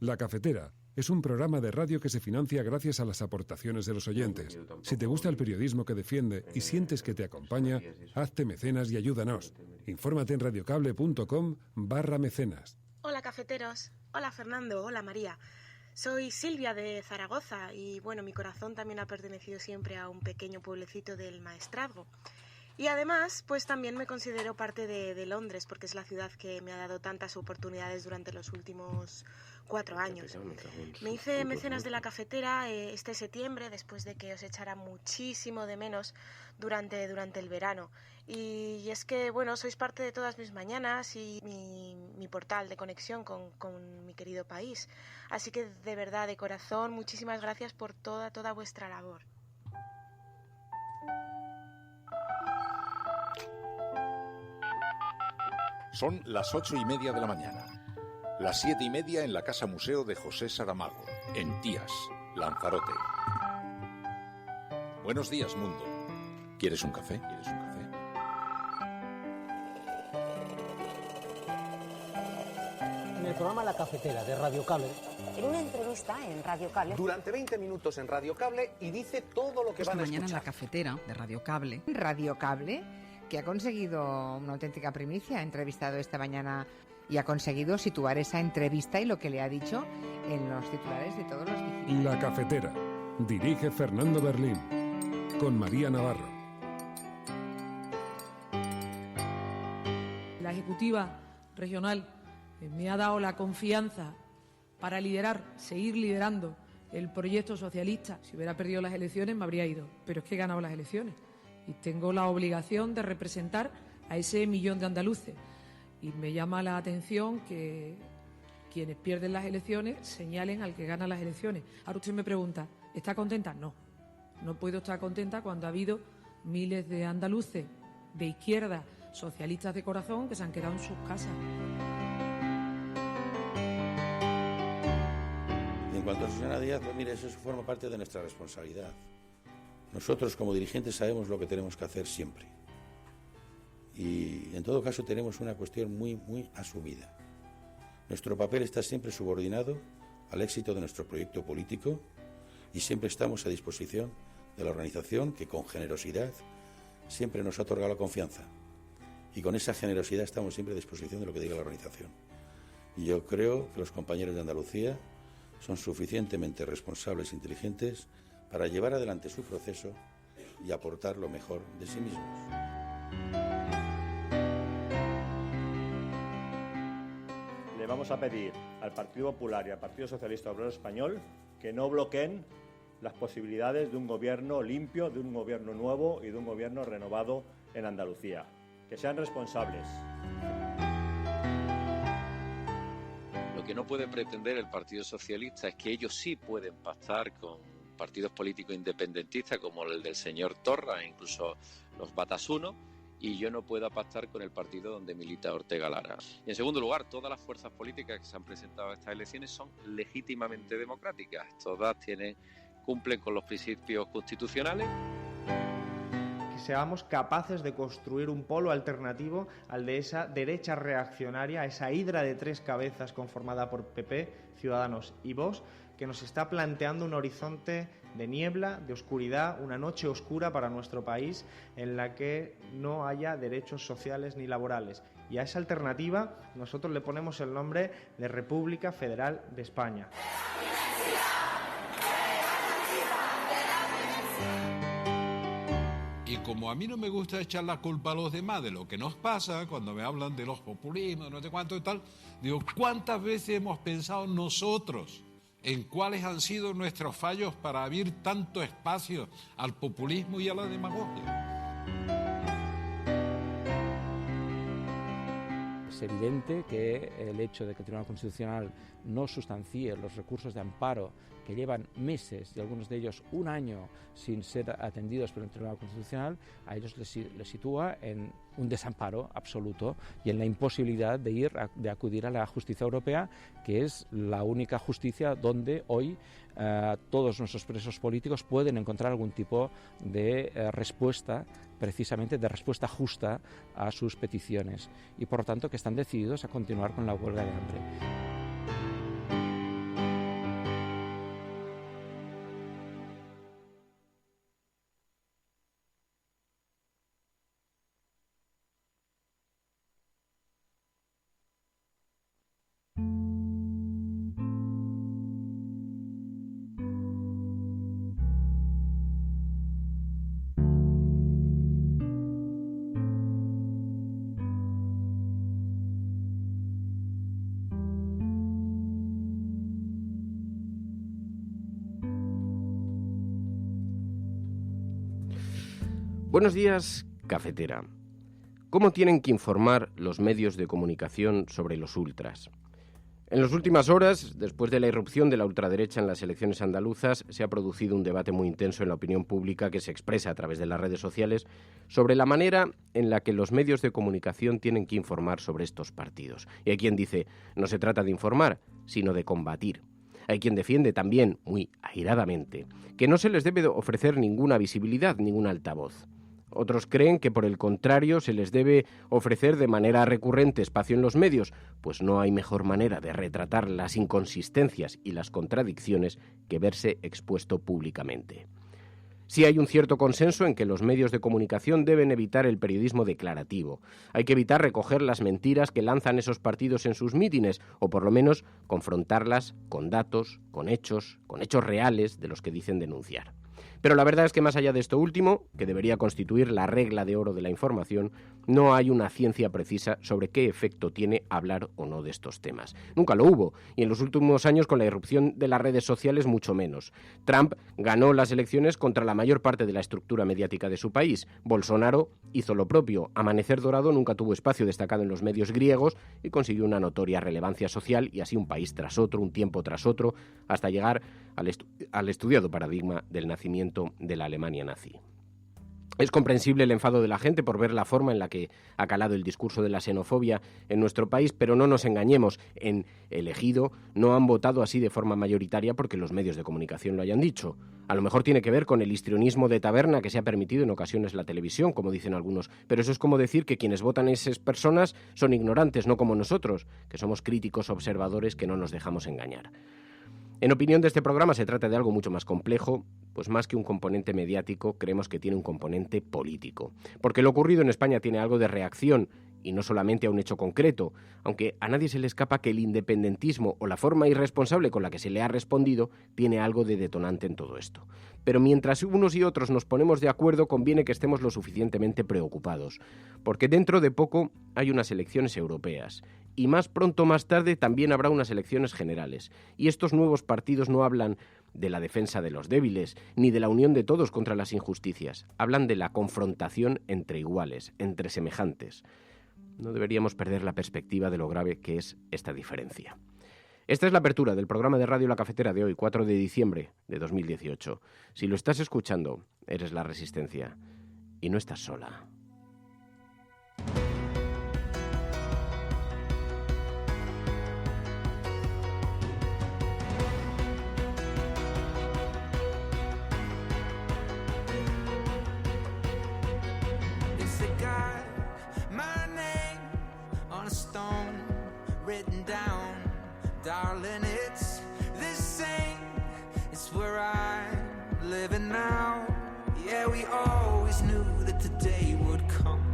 La Cafetera es un programa de radio que se financia gracias a las aportaciones de los oyentes. Si te gusta el periodismo que defiende y sientes que te acompaña, hazte mecenas y ayúdanos. Infórmate en radiocable.com/mecenas. Hola cafeteros, hola Fernando, hola María. Soy Silvia de Zaragoza y bueno, mi corazón también ha pertenecido siempre a un pequeño pueblecito del Maestrazgo. Y además, pues también me considero parte de Londres, porque es la ciudad que me ha dado tantas oportunidades durante los últimos 4 años. Me hice mecenas de la cafetera este septiembre, después de que os echara muchísimo de menos durante el verano. Y es que, bueno, sois parte de todas mis mañanas y mi portal de conexión con mi querido país. Así que, de verdad, de corazón, muchísimas gracias por toda vuestra labor. Son las 8:30 de la mañana. Las 7:30 en la Casa Museo de José Saramago, en Tías, Lanzarote. Buenos días, mundo. ¿Quieres un café? En el programa La Cafetera de Radio Cable. En una entrevista en Radio Cable. Durante 20 minutos en Radio Cable y dice todo lo que van a escuchar. Mañana en La Cafetera de Radio Cable. Radio Cable, que ha conseguido una auténtica primicia, ha entrevistado esta mañana y ha conseguido situar esa entrevista y lo que le ha dicho en los titulares de todos los digitales. La Cafetera. Dirige Fernando Berlín. Con María Navarro. La Ejecutiva Regional me ha dado la confianza para seguir liderando el proyecto socialista. Si hubiera perdido las elecciones me habría ido, pero es que he ganado las elecciones. Y tengo la obligación de representar a ese millón de andaluces. Y me llama la atención que quienes pierden las elecciones señalen al que gana las elecciones. Ahora usted me pregunta, ¿está contenta? No puedo estar contenta cuando ha habido miles de andaluces de izquierda, socialistas de corazón, que se han quedado en sus casas. En cuanto a Susana Díaz, pues mire, eso forma parte de nuestra responsabilidad. Nosotros como dirigentes sabemos lo que tenemos que hacer siempre. Y en todo caso tenemos una cuestión muy asumida. Nuestro papel está siempre subordinado al éxito de nuestro proyecto político y siempre estamos a disposición de la organización que con generosidad siempre nos ha otorgado la confianza. Y con esa generosidad estamos siempre a disposición de lo que diga la organización. Y yo creo que los compañeros de Andalucía son suficientemente responsables e inteligentes para llevar adelante su proceso y aportar lo mejor de sí mismos. Le vamos a pedir al Partido Popular y al Partido Socialista Obrero Español que no bloqueen las posibilidades de un gobierno limpio, de un gobierno nuevo y de un gobierno renovado en Andalucía. Que sean responsables. Lo que no puede pretender el Partido Socialista es que ellos sí pueden pactar con partidos políticos independentistas como el del señor Torra e incluso los Batasuna, y yo no puedo pactar con el partido donde milita Ortega Lara. Y en segundo lugar, todas las fuerzas políticas que se han presentado a estas elecciones son legítimamente democráticas. Todas cumplen con los principios constitucionales. Que seamos capaces de construir un polo alternativo al de esa derecha reaccionaria, esa hidra de 3 cabezas conformada por PP, Ciudadanos y Vox, que nos está planteando un horizonte de niebla, de oscuridad, una noche oscura para nuestro país en la que no haya derechos sociales ni laborales. Y a esa alternativa nosotros le ponemos el nombre de República Federal de España. Y como a mí no me gusta echar la culpa a los demás de lo que nos pasa, cuando me hablan de los populismos, no sé cuánto y tal, digo, ¿cuántas veces hemos pensado nosotros en cuáles han sido nuestros fallos para abrir tanto espacio al populismo y a la demagogia? Es evidente que el hecho de que el Tribunal Constitucional no sustancie los recursos de amparo que llevan meses y algunos de ellos un año sin ser atendidos por el Tribunal Constitucional, a ellos les sitúa en un desamparo absoluto y en la imposibilidad de acudir a la justicia europea, que es la única justicia donde hoy todos nuestros presos políticos pueden encontrar algún tipo de respuesta, precisamente de respuesta justa a sus peticiones, y por lo tanto que están decididos a continuar con la huelga de hambre. Buenos días, cafetera. ¿Cómo tienen que informar los medios de comunicación sobre los ultras? En las últimas horas, después de la irrupción de la ultraderecha en las elecciones andaluzas, se ha producido un debate muy intenso en la opinión pública que se expresa a través de las redes sociales sobre la manera en la que los medios de comunicación tienen que informar sobre estos partidos. Y hay quien dice, no se trata de informar, sino de combatir. Hay quien defiende también, muy airadamente, que no se les debe ofrecer ninguna visibilidad, ningún altavoz. Otros creen que, por el contrario, se les debe ofrecer de manera recurrente espacio en los medios, pues no hay mejor manera de retratar las inconsistencias y las contradicciones que verse expuesto públicamente. Sí hay un cierto consenso en que los medios de comunicación deben evitar el periodismo declarativo. Hay que evitar recoger las mentiras que lanzan esos partidos en sus mítines, o por lo menos confrontarlas con datos, con hechos reales de los que dicen denunciar. Pero la verdad es que más allá de esto último, que debería constituir la regla de oro de la información, no hay una ciencia precisa sobre qué efecto tiene hablar o no de estos temas. Nunca lo hubo, y en los últimos años con la irrupción de las redes sociales mucho menos. Trump ganó las elecciones contra la mayor parte de la estructura mediática de su país. Bolsonaro hizo lo propio. Amanecer Dorado nunca tuvo espacio destacado en los medios griegos y consiguió una notoria relevancia social, y así un país tras otro, un tiempo tras otro, hasta llegar al estudiado paradigma del nacimiento de la Alemania nazi. Es comprensible el enfado de la gente por ver la forma en la que ha calado el discurso de la xenofobia en nuestro país, pero no nos engañemos, en el Ejido no han votado así de forma mayoritaria porque los medios de comunicación lo hayan dicho. A lo mejor tiene que ver con el histrionismo de taberna que se ha permitido en ocasiones la televisión, como dicen algunos, pero eso es como decir que quienes votan a esas personas son ignorantes, no como nosotros, que somos críticos observadores que no nos dejamos engañar. En opinión de este programa se trata de algo mucho más complejo, pues más que un componente mediático, creemos que tiene un componente político. Porque lo ocurrido en España tiene algo de reacción, y no solamente a un hecho concreto, aunque a nadie se le escapa que el independentismo o la forma irresponsable con la que se le ha respondido tiene algo de detonante en todo esto. Pero mientras unos y otros nos ponemos de acuerdo, conviene que estemos lo suficientemente preocupados, porque dentro de poco hay unas elecciones europeas, y más pronto o más tarde también habrá unas elecciones generales, y estos nuevos partidos no hablan de la defensa de los débiles, ni de la unión de todos contra las injusticias, hablan de la confrontación entre iguales, entre semejantes. No deberíamos perder la perspectiva de lo grave que es esta diferencia. Esta es la apertura del programa de Radio La Cafetera de hoy, 4 de diciembre de 2018. Si lo estás escuchando, eres la Resistencia, y no estás sola.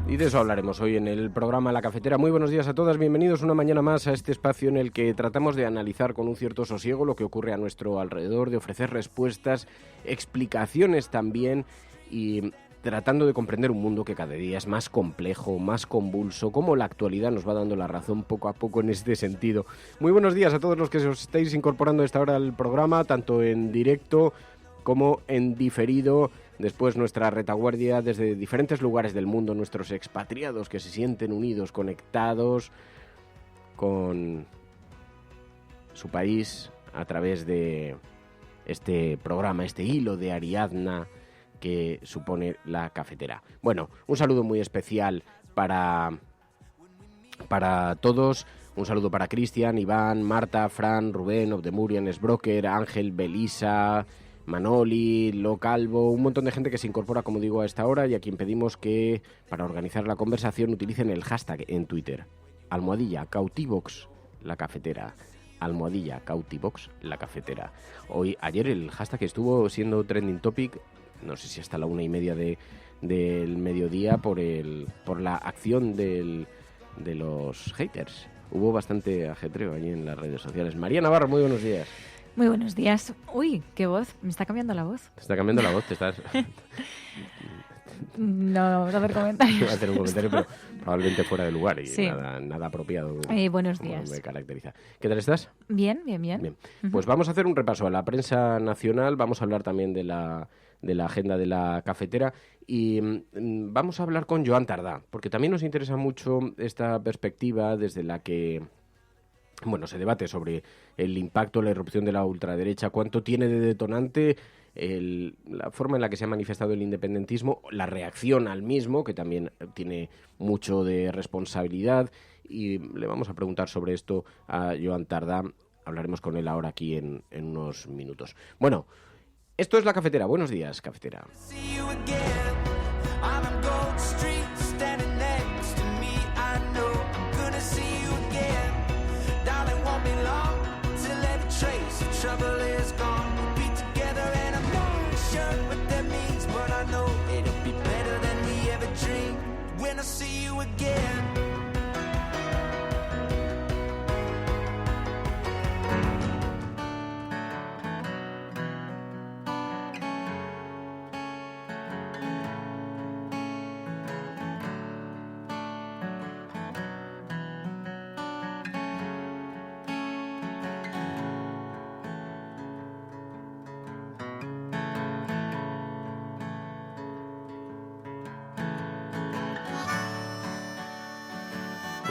Y de eso hablaremos hoy en el programa La Cafetera. Muy buenos días a todas, bienvenidos una mañana más a este espacio en el que tratamos de analizar con un cierto sosiego lo que ocurre a nuestro alrededor, de ofrecer respuestas, explicaciones también, y tratando de comprender un mundo que cada día es más complejo, más convulso, como la actualidad nos va dando la razón poco a poco en este sentido. Muy buenos días a todos los que os estáis incorporando a esta hora al programa, tanto en directo como en diferido. Después nuestra retaguardia desde diferentes lugares del mundo, nuestros expatriados que se sienten unidos, conectados con su país a través de este programa, este hilo de Ariadna que supone La Cafetera. Bueno, un saludo muy especial para todos. Un saludo para Cristian, Iván, Marta, Fran, Rubén, Obdemurian, Sbroker, Ángel, Belisa, Manoli, Lo Calvo, un montón de gente que se incorpora, como digo, a esta hora, y a quien pedimos que, para organizar la conversación, utilicen el hashtag en Twitter. #Cautivox La Cafetera. #Cautivox La Cafetera. Ayer el hashtag estuvo siendo trending topic, no sé si hasta la 1:30 del mediodía, por la acción de los haters. Hubo bastante ajetreo allí en las redes sociales. María Navarro, muy buenos días. Muy buenos días. Uy, qué voz. Me está cambiando la voz. Te está cambiando la voz, te estás... No vamos a hacer comentarios. Voy a hacer un comentario, pero probablemente fuera de lugar y sí. nada apropiado. Buenos días. Me caracteriza. ¿Qué tal estás? Bien. Pues vamos a hacer un repaso a la prensa nacional, vamos a hablar también de la agenda de la cafetera y vamos a hablar con Joan Tardá, porque también nos interesa mucho esta perspectiva desde la que se debate sobre el impacto, la irrupción de la ultraderecha, cuánto tiene de detonante la forma en la que se ha manifestado el independentismo, la reacción al mismo, que también tiene mucho de responsabilidad, y le vamos a preguntar sobre esto a Joan Tardá. Hablaremos con él ahora aquí en unos minutos. Bueno, esto es La Cafetera. Buenos días, cafetera.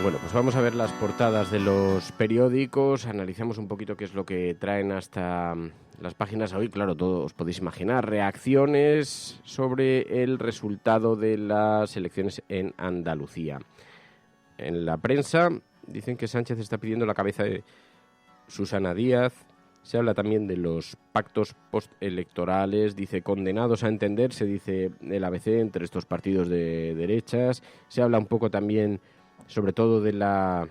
Bueno, pues vamos a ver las portadas de los periódicos, analizamos un poquito qué es lo que traen hasta las páginas hoy. Claro, todo os podéis imaginar, reacciones sobre el resultado de las elecciones en Andalucía. En la prensa dicen que Sánchez está pidiendo la cabeza de Susana Díaz. Se habla también de los pactos postelectorales, dice condenados a entenderse, dice el ABC, entre estos partidos de derechas. Se habla un poco también sobre todo de la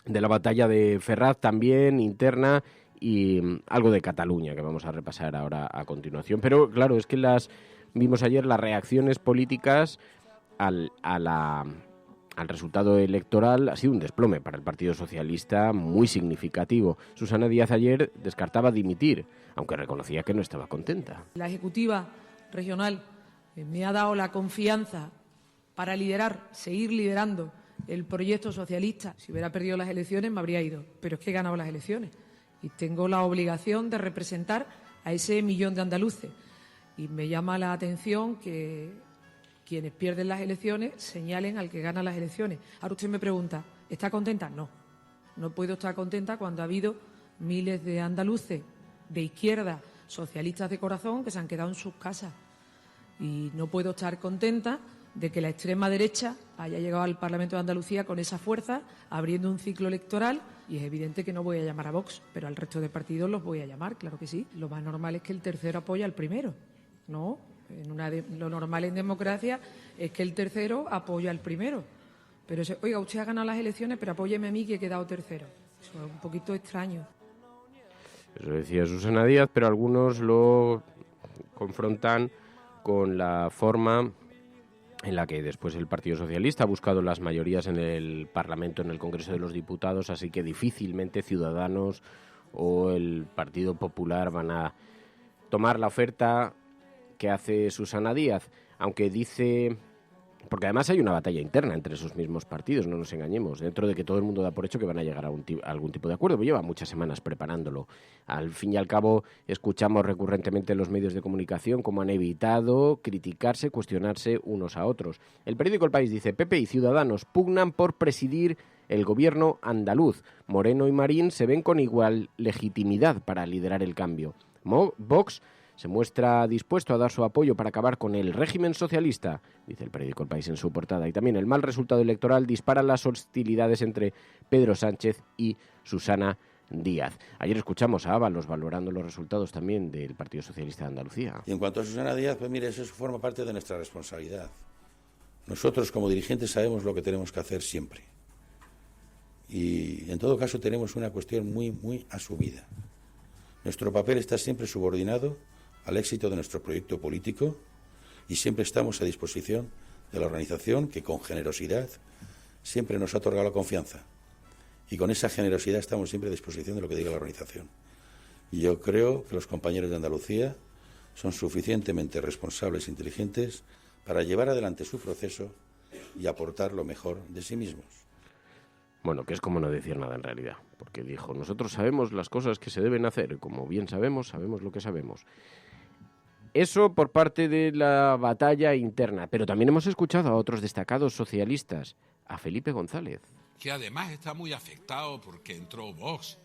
batalla de Ferraz también, interna, y algo de Cataluña, que vamos a repasar ahora a continuación. Pero claro, es que vimos ayer las reacciones políticas al resultado electoral. Ha sido un desplome para el Partido Socialista muy significativo. Susana Díaz ayer descartaba dimitir, aunque reconocía que no estaba contenta. La Ejecutiva Regional me ha dado la confianza para seguir liderando el proyecto socialista. Si hubiera perdido las elecciones me habría ido, pero es que he ganado las elecciones y tengo la obligación de representar a ese millón de andaluces. Y me llama la atención que quienes pierden las elecciones señalen al que gana las elecciones. Ahora usted me pregunta, ¿está contenta? No puedo estar contenta cuando ha habido miles de andaluces de izquierda, socialistas de corazón, que se han quedado en sus casas. Y no puedo estar contenta de que la extrema derecha haya llegado al Parlamento de Andalucía con esa fuerza, abriendo un ciclo electoral, y es evidente que no voy a llamar a Vox, pero al resto de partidos los voy a llamar, claro que sí. Lo más normal es que el tercero apoye al primero, ¿no? Lo normal en democracia es que el tercero apoye al primero. Pero, oiga, usted ha ganado las elecciones, pero apóyeme a mí que he quedado tercero. Eso es un poquito extraño. Eso decía Susana Díaz, pero algunos lo confrontan con la forma en la que después el Partido Socialista ha buscado las mayorías en el Parlamento, en el Congreso de los Diputados, así que difícilmente Ciudadanos o el Partido Popular van a tomar la oferta que hace Susana Díaz, aunque dice... Porque además hay una batalla interna entre esos mismos partidos, no nos engañemos, dentro de que todo el mundo da por hecho que van a llegar a algún tipo de acuerdo, pero lleva muchas semanas preparándolo. Al fin y al cabo, escuchamos recurrentemente en los medios de comunicación cómo han evitado criticarse, cuestionarse unos a otros. El periódico El País dice, PP y Ciudadanos pugnan por presidir el gobierno andaluz. Moreno y Marín se ven con igual legitimidad para liderar el cambio. Vox se muestra dispuesto a dar su apoyo para acabar con el régimen socialista, dice el periódico El País en su portada. Y también el mal resultado electoral dispara las hostilidades entre Pedro Sánchez y Susana Díaz. Ayer escuchamos a Ábalos valorando los resultados también del Partido Socialista de Andalucía. Y en cuanto a Susana Díaz, pues mire, eso forma parte de nuestra responsabilidad. Nosotros como dirigentes sabemos lo que tenemos que hacer siempre. Y en todo caso tenemos una cuestión muy asumida. Nuestro papel está siempre subordinado al éxito de nuestro proyecto político y siempre estamos a disposición de la organización que con generosidad siempre nos ha otorgado la confianza. Y con esa generosidad estamos siempre a disposición de lo que diga la organización. Y yo creo que los compañeros de Andalucía son suficientemente responsables e inteligentes para llevar adelante su proceso y aportar lo mejor de sí mismos. Bueno, que es como no decir nada en realidad, porque dijo, nosotros sabemos las cosas que se deben hacer, como bien sabemos lo que sabemos. Eso por parte de la batalla interna, pero también hemos escuchado a otros destacados socialistas, a Felipe González. Que además está muy afectado porque entró Vox.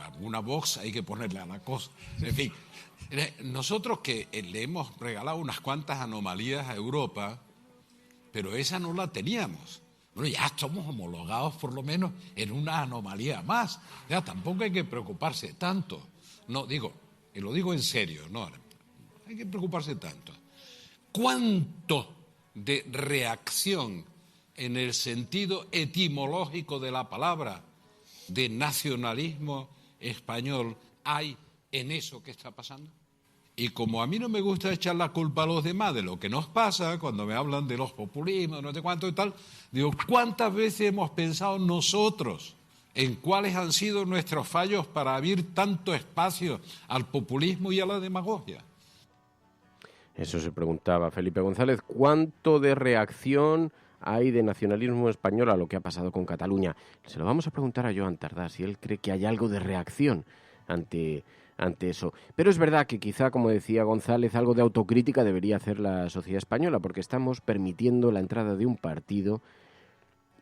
Alguna Vox hay que ponerle a la cosa. En fin, nosotros que le hemos regalado unas cuantas anomalías a Europa, pero esa no la teníamos. Bueno, ya estamos homologados por lo menos en una anomalía más. Ya tampoco hay que preocuparse tanto. No, digo, y lo digo en serio, no hay que preocuparse tanto. ¿Cuánto de reacción en el sentido etimológico de la palabra de nacionalismo español hay en eso que está pasando? Y como a mí no me gusta echar la culpa a los demás de lo que nos pasa, cuando me hablan de los populismos, no sé cuánto y tal, digo, ¿cuántas veces hemos pensado nosotros en cuáles han sido nuestros fallos para abrir tanto espacio al populismo y a la demagogia? Eso se preguntaba Felipe González. ¿Cuánto de reacción hay de nacionalismo español a lo que ha pasado con Cataluña? Se lo vamos a preguntar a Joan Tardá, si él cree que hay algo de reacción ante eso. Pero es verdad que quizá, como decía González, algo de autocrítica debería hacer la sociedad española, porque estamos permitiendo la entrada de un partido,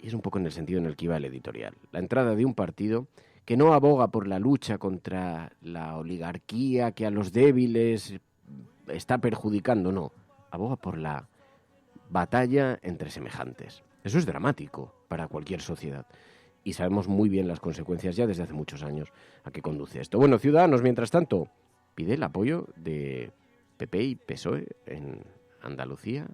y es un poco en el sentido en el que iba el editorial, la entrada de un partido que no aboga por la lucha contra la oligarquía, que a los débiles está perjudicando, no, aboga por la batalla entre semejantes. Eso es dramático para cualquier sociedad. Y sabemos muy bien las consecuencias ya desde hace muchos años a qué conduce esto. Bueno, Ciudadanos, mientras tanto, pide el apoyo de PP y PSOE en Andalucía.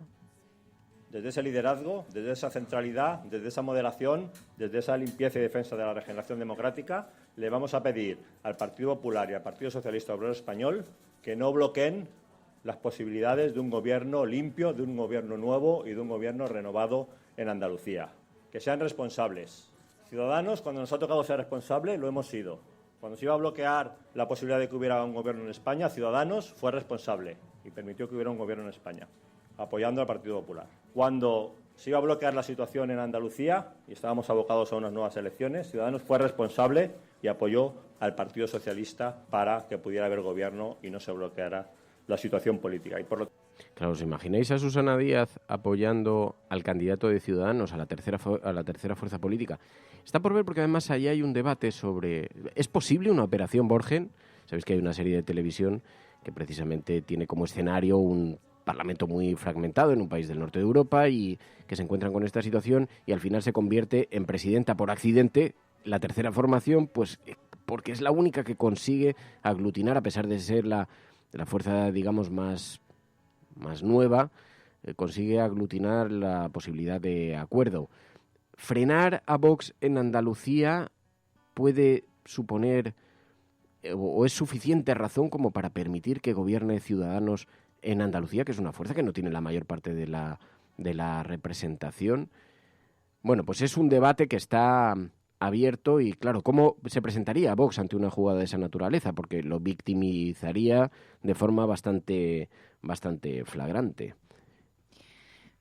Desde ese liderazgo, desde esa centralidad, desde esa moderación, desde esa limpieza y defensa de la regeneración democrática, le vamos a pedir al Partido Popular y al Partido Socialista Obrero Español que no bloqueen las posibilidades de un gobierno limpio, de un gobierno nuevo y de un gobierno renovado en Andalucía. Que sean responsables. Ciudadanos, cuando nos ha tocado ser responsable, lo hemos sido. Cuando se iba a bloquear la posibilidad de que hubiera un gobierno en España, Ciudadanos fue responsable y permitió que hubiera un gobierno en España, apoyando al Partido Popular. Cuando se iba a bloquear la situación en Andalucía y estábamos abocados a unas nuevas elecciones, Ciudadanos fue responsable y apoyó al Partido Socialista para que pudiera haber gobierno y no se bloqueara la situación política. Y por lo... Claro, ¿os imagináis a Susana Díaz apoyando al candidato de Ciudadanos a la tercera fuerza política? Está por ver porque además allí hay un debate sobre... ¿Es posible una operación Borgen? Sabéis que hay una serie de televisión que precisamente tiene como escenario un parlamento muy fragmentado en un país del norte de Europa y que se encuentran con esta situación y al final se convierte en presidenta por accidente la tercera formación, pues porque es la única que consigue aglutinar, a pesar de ser la fuerza, digamos, más nueva, consigue aglutinar la posibilidad de acuerdo. Frenar a Vox en Andalucía puede suponer o es suficiente razón como para permitir que gobierne Ciudadanos en Andalucía, que es una fuerza que no tiene la mayor parte de la representación. Bueno, pues es un debate que está abierto y, claro, ¿cómo se presentaría Vox ante una jugada de esa naturaleza? Porque lo victimizaría de forma bastante flagrante.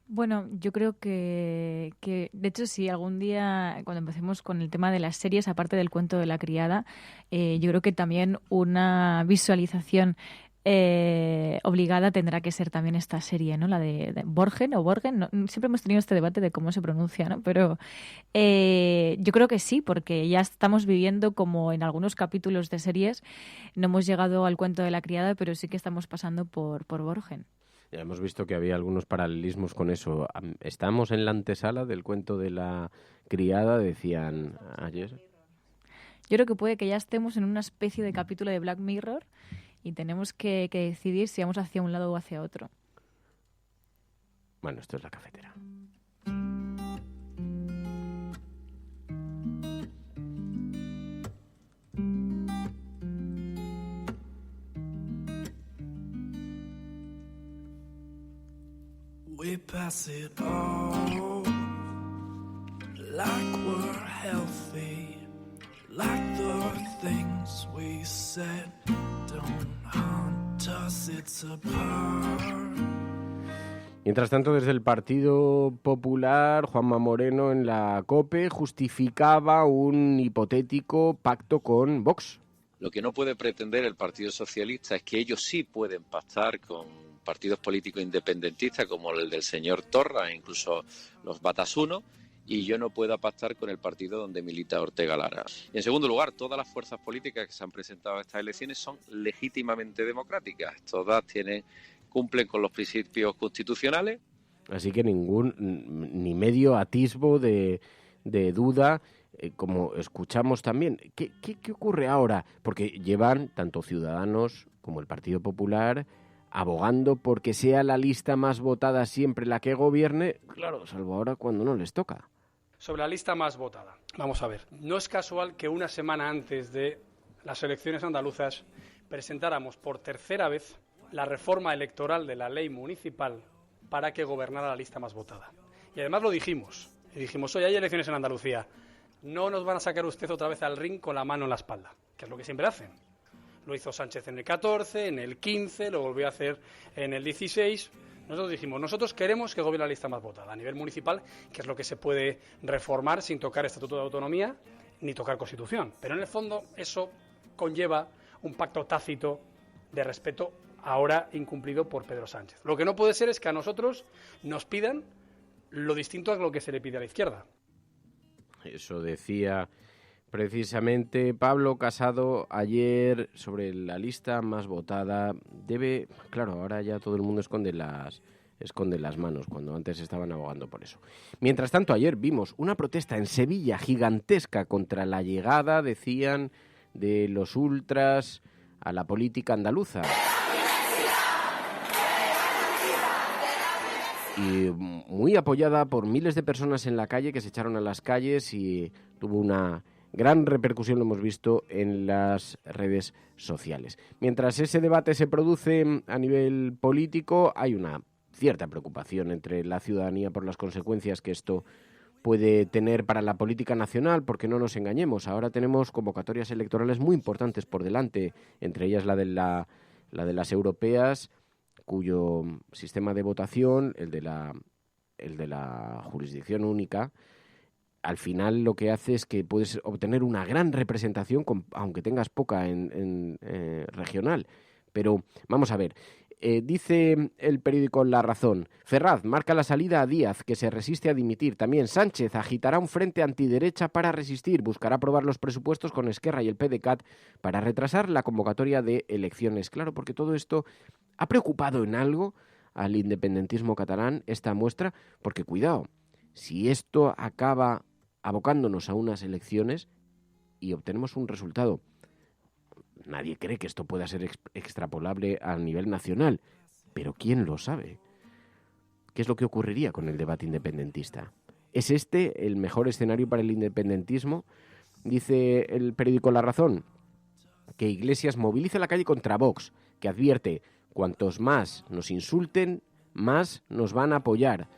Bueno, yo creo que de hecho, si algún día, cuando empecemos con el tema de las series, aparte del cuento de la criada, yo creo que también una visualización obligada tendrá que ser también esta serie, ¿no? La de Borgen o Borgen. No, siempre hemos tenido este debate de cómo se pronuncia, ¿no? Pero yo creo que sí, porque ya estamos viviendo como en algunos capítulos de series. No hemos llegado al cuento de la criada, pero sí que estamos pasando por Borgen. Ya hemos visto que había algunos paralelismos con eso. Estamos en la antesala del cuento de la criada, decían ayer. Yo creo que puede que ya estemos en una especie de capítulo de Black Mirror y tenemos que decidir si vamos hacia un lado o hacia otro. Bueno, esto es La Cafetera. We pass it all like we're healthy, like the things we said don't haunt us, it's a part. Mientras tanto, desde el Partido Popular, Juanma Moreno en la COPE justificaba un hipotético pacto con Vox. Lo que no puede pretender el Partido Socialista es que ellos sí pueden pactar con partidos políticos independentistas como el del señor Torra e incluso los Batasuna, y yo no pueda pactar con el partido donde milita Ortega Lara. Y en segundo lugar, todas las fuerzas políticas que se han presentado a estas elecciones son legítimamente democráticas. Todas cumplen con los principios constitucionales. Así que ni medio atisbo de duda, como escuchamos también. ¿Qué ocurre ahora? Porque llevan tanto Ciudadanos como el Partido Popular abogando porque sea la lista más votada siempre la que gobierne, claro, salvo ahora cuando no les toca. Sobre la lista más votada, vamos a ver, no es casual que una semana antes de las elecciones andaluzas presentáramos por tercera vez la reforma electoral de la ley municipal para que gobernara la lista más votada. Y además lo dijimos, hoy hay elecciones en Andalucía, no nos van a sacar usted otra vez al ring con la mano en la espalda, que es lo que siempre hacen. Lo hizo Sánchez en el 14, en el 15, lo volvió a hacer en el 16. Nosotros dijimos, nosotros queremos que gobierne la lista más votada a nivel municipal, que es lo que se puede reformar sin tocar Estatuto de Autonomía ni tocar Constitución. Pero en el fondo eso conlleva un pacto tácito de respeto ahora incumplido por Pedro Sánchez. Lo que no puede ser es que a nosotros nos pidan lo distinto a lo que se le pide a la izquierda. Eso decía precisamente Pablo Casado ayer sobre la lista más votada. Claro, ahora ya todo el mundo esconde las manos, cuando antes estaban abogando por eso. Mientras tanto, ayer vimos una protesta en Sevilla gigantesca contra la llegada, decían, de los ultras a la política andaluza. Y muy apoyada por miles de personas en la calle que se echaron a las calles y tuvo una gran repercusión, lo hemos visto en las redes sociales. Mientras ese debate se produce a nivel político, hay una cierta preocupación entre la ciudadanía por las consecuencias que esto puede tener para la política nacional, porque no nos engañemos, ahora tenemos convocatorias electorales muy importantes por delante, entre ellas la de las europeas, cuyo sistema de votación, el de la jurisdicción única, al final lo que hace es que puedes obtener una gran representación, aunque tengas poca en regional. Pero vamos a ver, dice el periódico La Razón, Ferraz marca la salida a Díaz, que se resiste a dimitir. También Sánchez agitará un frente antiderecha para resistir, buscará aprobar los presupuestos con Esquerra y el PDeCAT para retrasar la convocatoria de elecciones. Claro, porque todo esto ha preocupado en algo al independentismo catalán, esta muestra, porque cuidado, si esto acaba abocándonos a unas elecciones y obtenemos un resultado, nadie cree que esto pueda ser extrapolable a nivel nacional, pero ¿quién lo sabe? ¿Qué es lo que ocurriría con el debate independentista? ¿Es este el mejor escenario para el independentismo? Dice el periódico La Razón que Iglesias moviliza la calle contra Vox, que advierte, cuantos más nos insulten, más nos van a apoyar.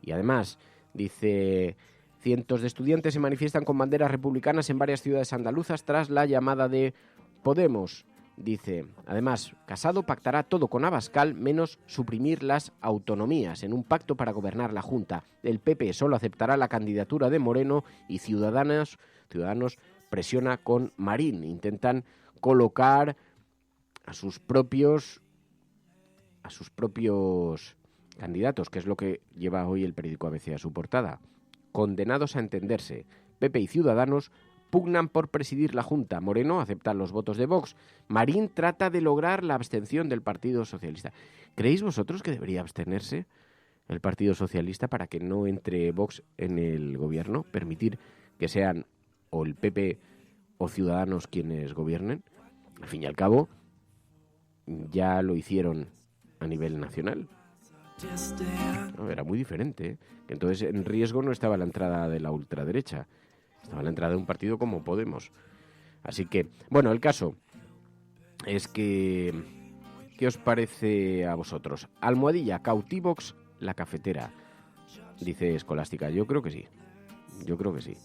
Y además, dice, cientos de estudiantes se manifiestan con banderas republicanas en varias ciudades andaluzas tras la llamada de Podemos. Dice, además, Casado pactará todo con Abascal menos suprimir las autonomías en un pacto para gobernar la Junta. El PP solo aceptará la candidatura de Moreno y Ciudadanos presiona con Marín. Intentan colocar a sus propios candidatos, que es lo que lleva hoy el periódico ABC a su portada. Condenados a entenderse. PP y Ciudadanos pugnan por presidir la Junta. Moreno acepta los votos de Vox. Marín trata de lograr la abstención del Partido Socialista. ¿Creéis vosotros que debería abstenerse el Partido Socialista para que no entre Vox en el gobierno? ¿Permitir que sean o el PP o Ciudadanos quienes gobiernen? Al fin y al cabo, ya lo hicieron a nivel nacional. No, era muy diferente, ¿eh? Entonces en riesgo no estaba la entrada de la ultraderecha, estaba la entrada de un partido como Podemos. Así que, bueno, el caso es que, ¿qué os parece a vosotros? Almohadilla, Cautivox, la cafetera, dice Escolástica. Yo creo que sí.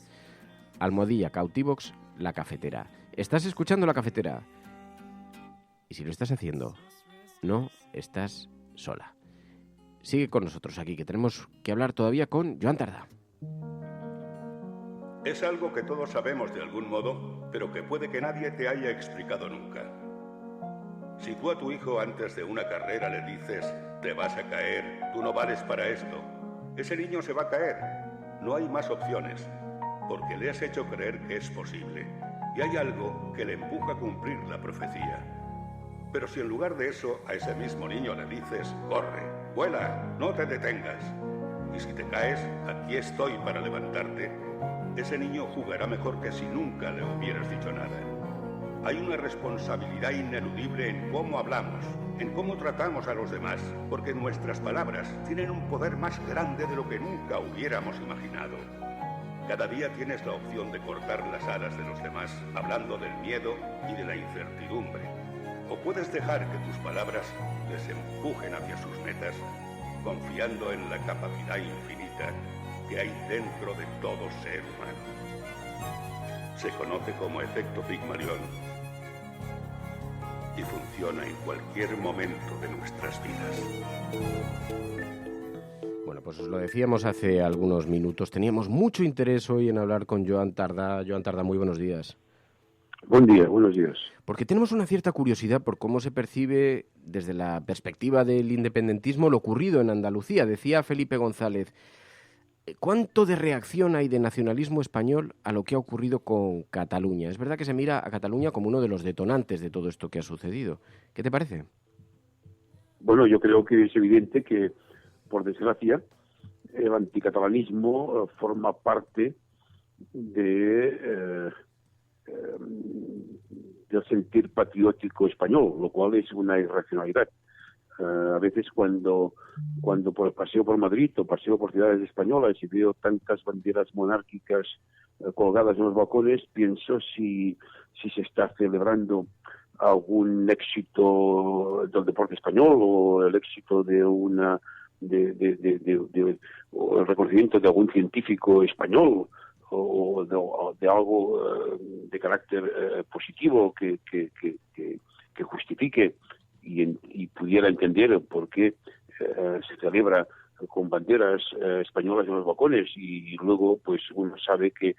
Almohadilla, Cautivox, la cafetera. ¿Estás escuchando la cafetera? Y si lo estás haciendo, no estás sola. Sigue con nosotros aquí, que tenemos que hablar todavía con Joan Tardá. Es algo que todos sabemos de algún modo, pero que puede que nadie te haya explicado nunca. Si tú a tu hijo antes de una carrera le dices, te vas a caer, tú no vales para esto, ese niño se va a caer. No hay más opciones, porque le has hecho creer que es posible. Y hay algo que le empuja a cumplir la profecía. Pero si en lugar de eso a ese mismo niño le dices, corre, vuela, no te detengas, y si te caes, aquí estoy para levantarte, ese niño jugará mejor que si nunca le hubieras dicho nada. Hay una responsabilidad ineludible en cómo hablamos, en cómo tratamos a los demás, porque nuestras palabras tienen un poder más grande de lo que nunca hubiéramos imaginado. Cada día tienes la opción de cortar las alas de los demás, hablando del miedo y de la incertidumbre. O puedes dejar que tus palabras les empujen hacia sus metas, confiando en la capacidad infinita que hay dentro de todo ser humano. Se conoce como efecto Pigmalión y funciona en cualquier momento de nuestras vidas. Bueno, pues os lo decíamos hace algunos minutos. Teníamos mucho interés hoy en hablar con Joan Tardá. Joan Tardá, muy buenos días. Buen día, buenos días. Porque tenemos una cierta curiosidad por cómo se percibe desde la perspectiva del independentismo lo ocurrido en Andalucía. Decía Felipe González, ¿cuánto de reacción hay de nacionalismo español a lo que ha ocurrido con Cataluña? Es verdad que se mira a Cataluña como uno de los detonantes de todo esto que ha sucedido. ¿Qué te parece? Bueno, yo creo que es evidente que, por desgracia, el anticatalanismo forma parte del sentir patriótico español, lo cual es una irracionalidad. A veces cuando por paseo por Madrid o paseo por ciudades españolas y veo tantas banderas monárquicas colgadas en los balcones, pienso si se está celebrando algún éxito del deporte español o el éxito de una o el reconocimiento de algún científico español o de algo de carácter positivo que justifique y pudiera entender por qué se celebra con banderas españolas en los balcones y luego pues uno sabe que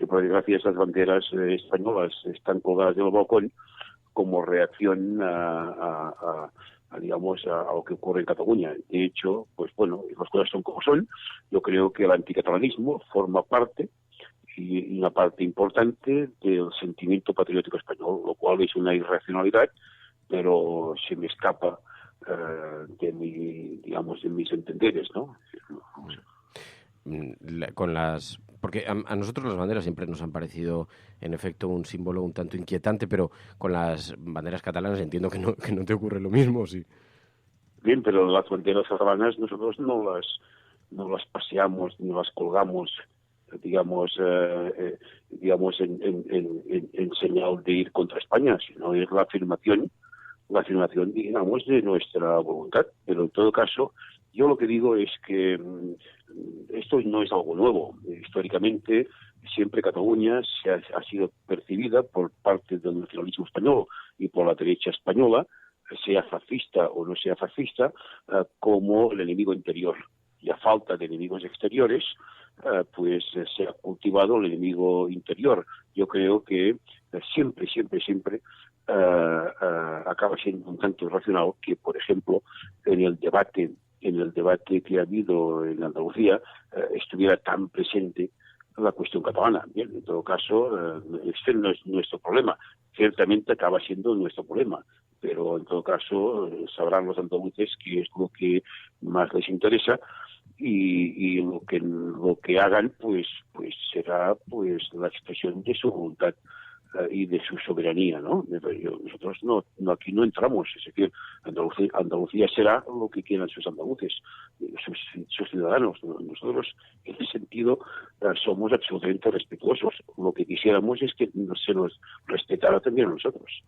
por desgracia esas banderas españolas están colgadas en el balcón como reacción a lo que ocurre en Cataluña. De hecho, pues bueno, las cosas son como son. Yo creo que el anticatalanismo forma parte y una parte importante del sentimiento patriótico español, lo cual es una irracionalidad, pero se me escapa de mis entenderes, ¿no? Porque a nosotros las banderas siempre nos han parecido, en efecto, un símbolo un tanto inquietante, pero con las banderas catalanas entiendo que no te ocurre lo mismo, sí. Bien, pero las banderas catalanas nosotros no las paseamos ni las colgamos, digamos en señal de ir contra España, sino es la afirmación, digamos, de nuestra voluntad. Pero en todo caso, yo lo que digo es que esto no es algo nuevo. Históricamente, siempre Cataluña ha sido percibida por parte del nacionalismo español y por la derecha española, sea fascista o no sea fascista, como el enemigo interior. Y a falta de enemigos exteriores, pues se ha cultivado el enemigo interior. Yo creo que siempre acaba siendo un tanto irracional que, por ejemplo, en el debate que ha habido en Andalucía estuviera tan presente la cuestión catalana. Bien, en todo caso, este no es nuestro problema. Ciertamente acaba siendo nuestro problema, pero en todo caso sabrán los andaluces que es lo que más les interesa y lo que hagan pues será pues la expresión de su voluntad y de su soberanía, ¿no? Nosotros aquí no entramos, es decir, Andalucía será lo que quieran sus andaluces, sus ciudadanos. Nosotros, en ese sentido, somos absolutamente respetuosos. Lo que quisiéramos es que se nos respetara también a nosotros.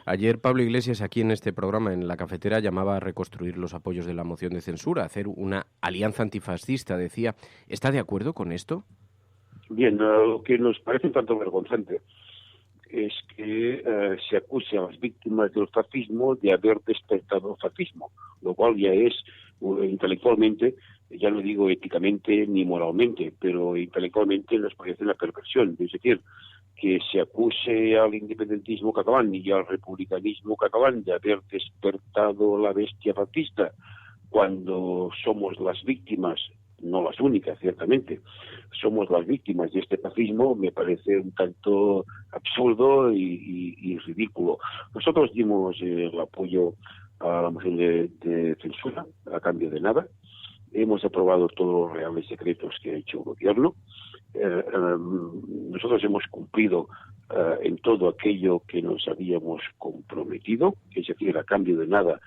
Ayer Pablo Iglesias, aquí en este programa, en La Cafetera, llamaba a reconstruir los apoyos de la moción de censura, a hacer una alianza antifascista. Decía, ¿está de acuerdo con esto? Bien, lo que nos parece un tanto vergonzante es que se acuse a las víctimas del fascismo de haber despertado el fascismo, lo cual ya es intelectualmente, ya no digo éticamente ni moralmente, pero intelectualmente nos parece una perversión. Es decir, que se acuse al independentismo catalán y al republicanismo catalán de haber despertado la bestia fascista cuando somos las víctimas, no las únicas, ciertamente, somos las víctimas de este fascismo, me parece un tanto absurdo y ridículo. Nosotros dimos el apoyo a la moción de censura a cambio de nada. Hemos aprobado todos los reales decretos que ha hecho el gobierno. Nosotros hemos cumplido en todo aquello que nos habíamos comprometido, es decir, a cambio de nada,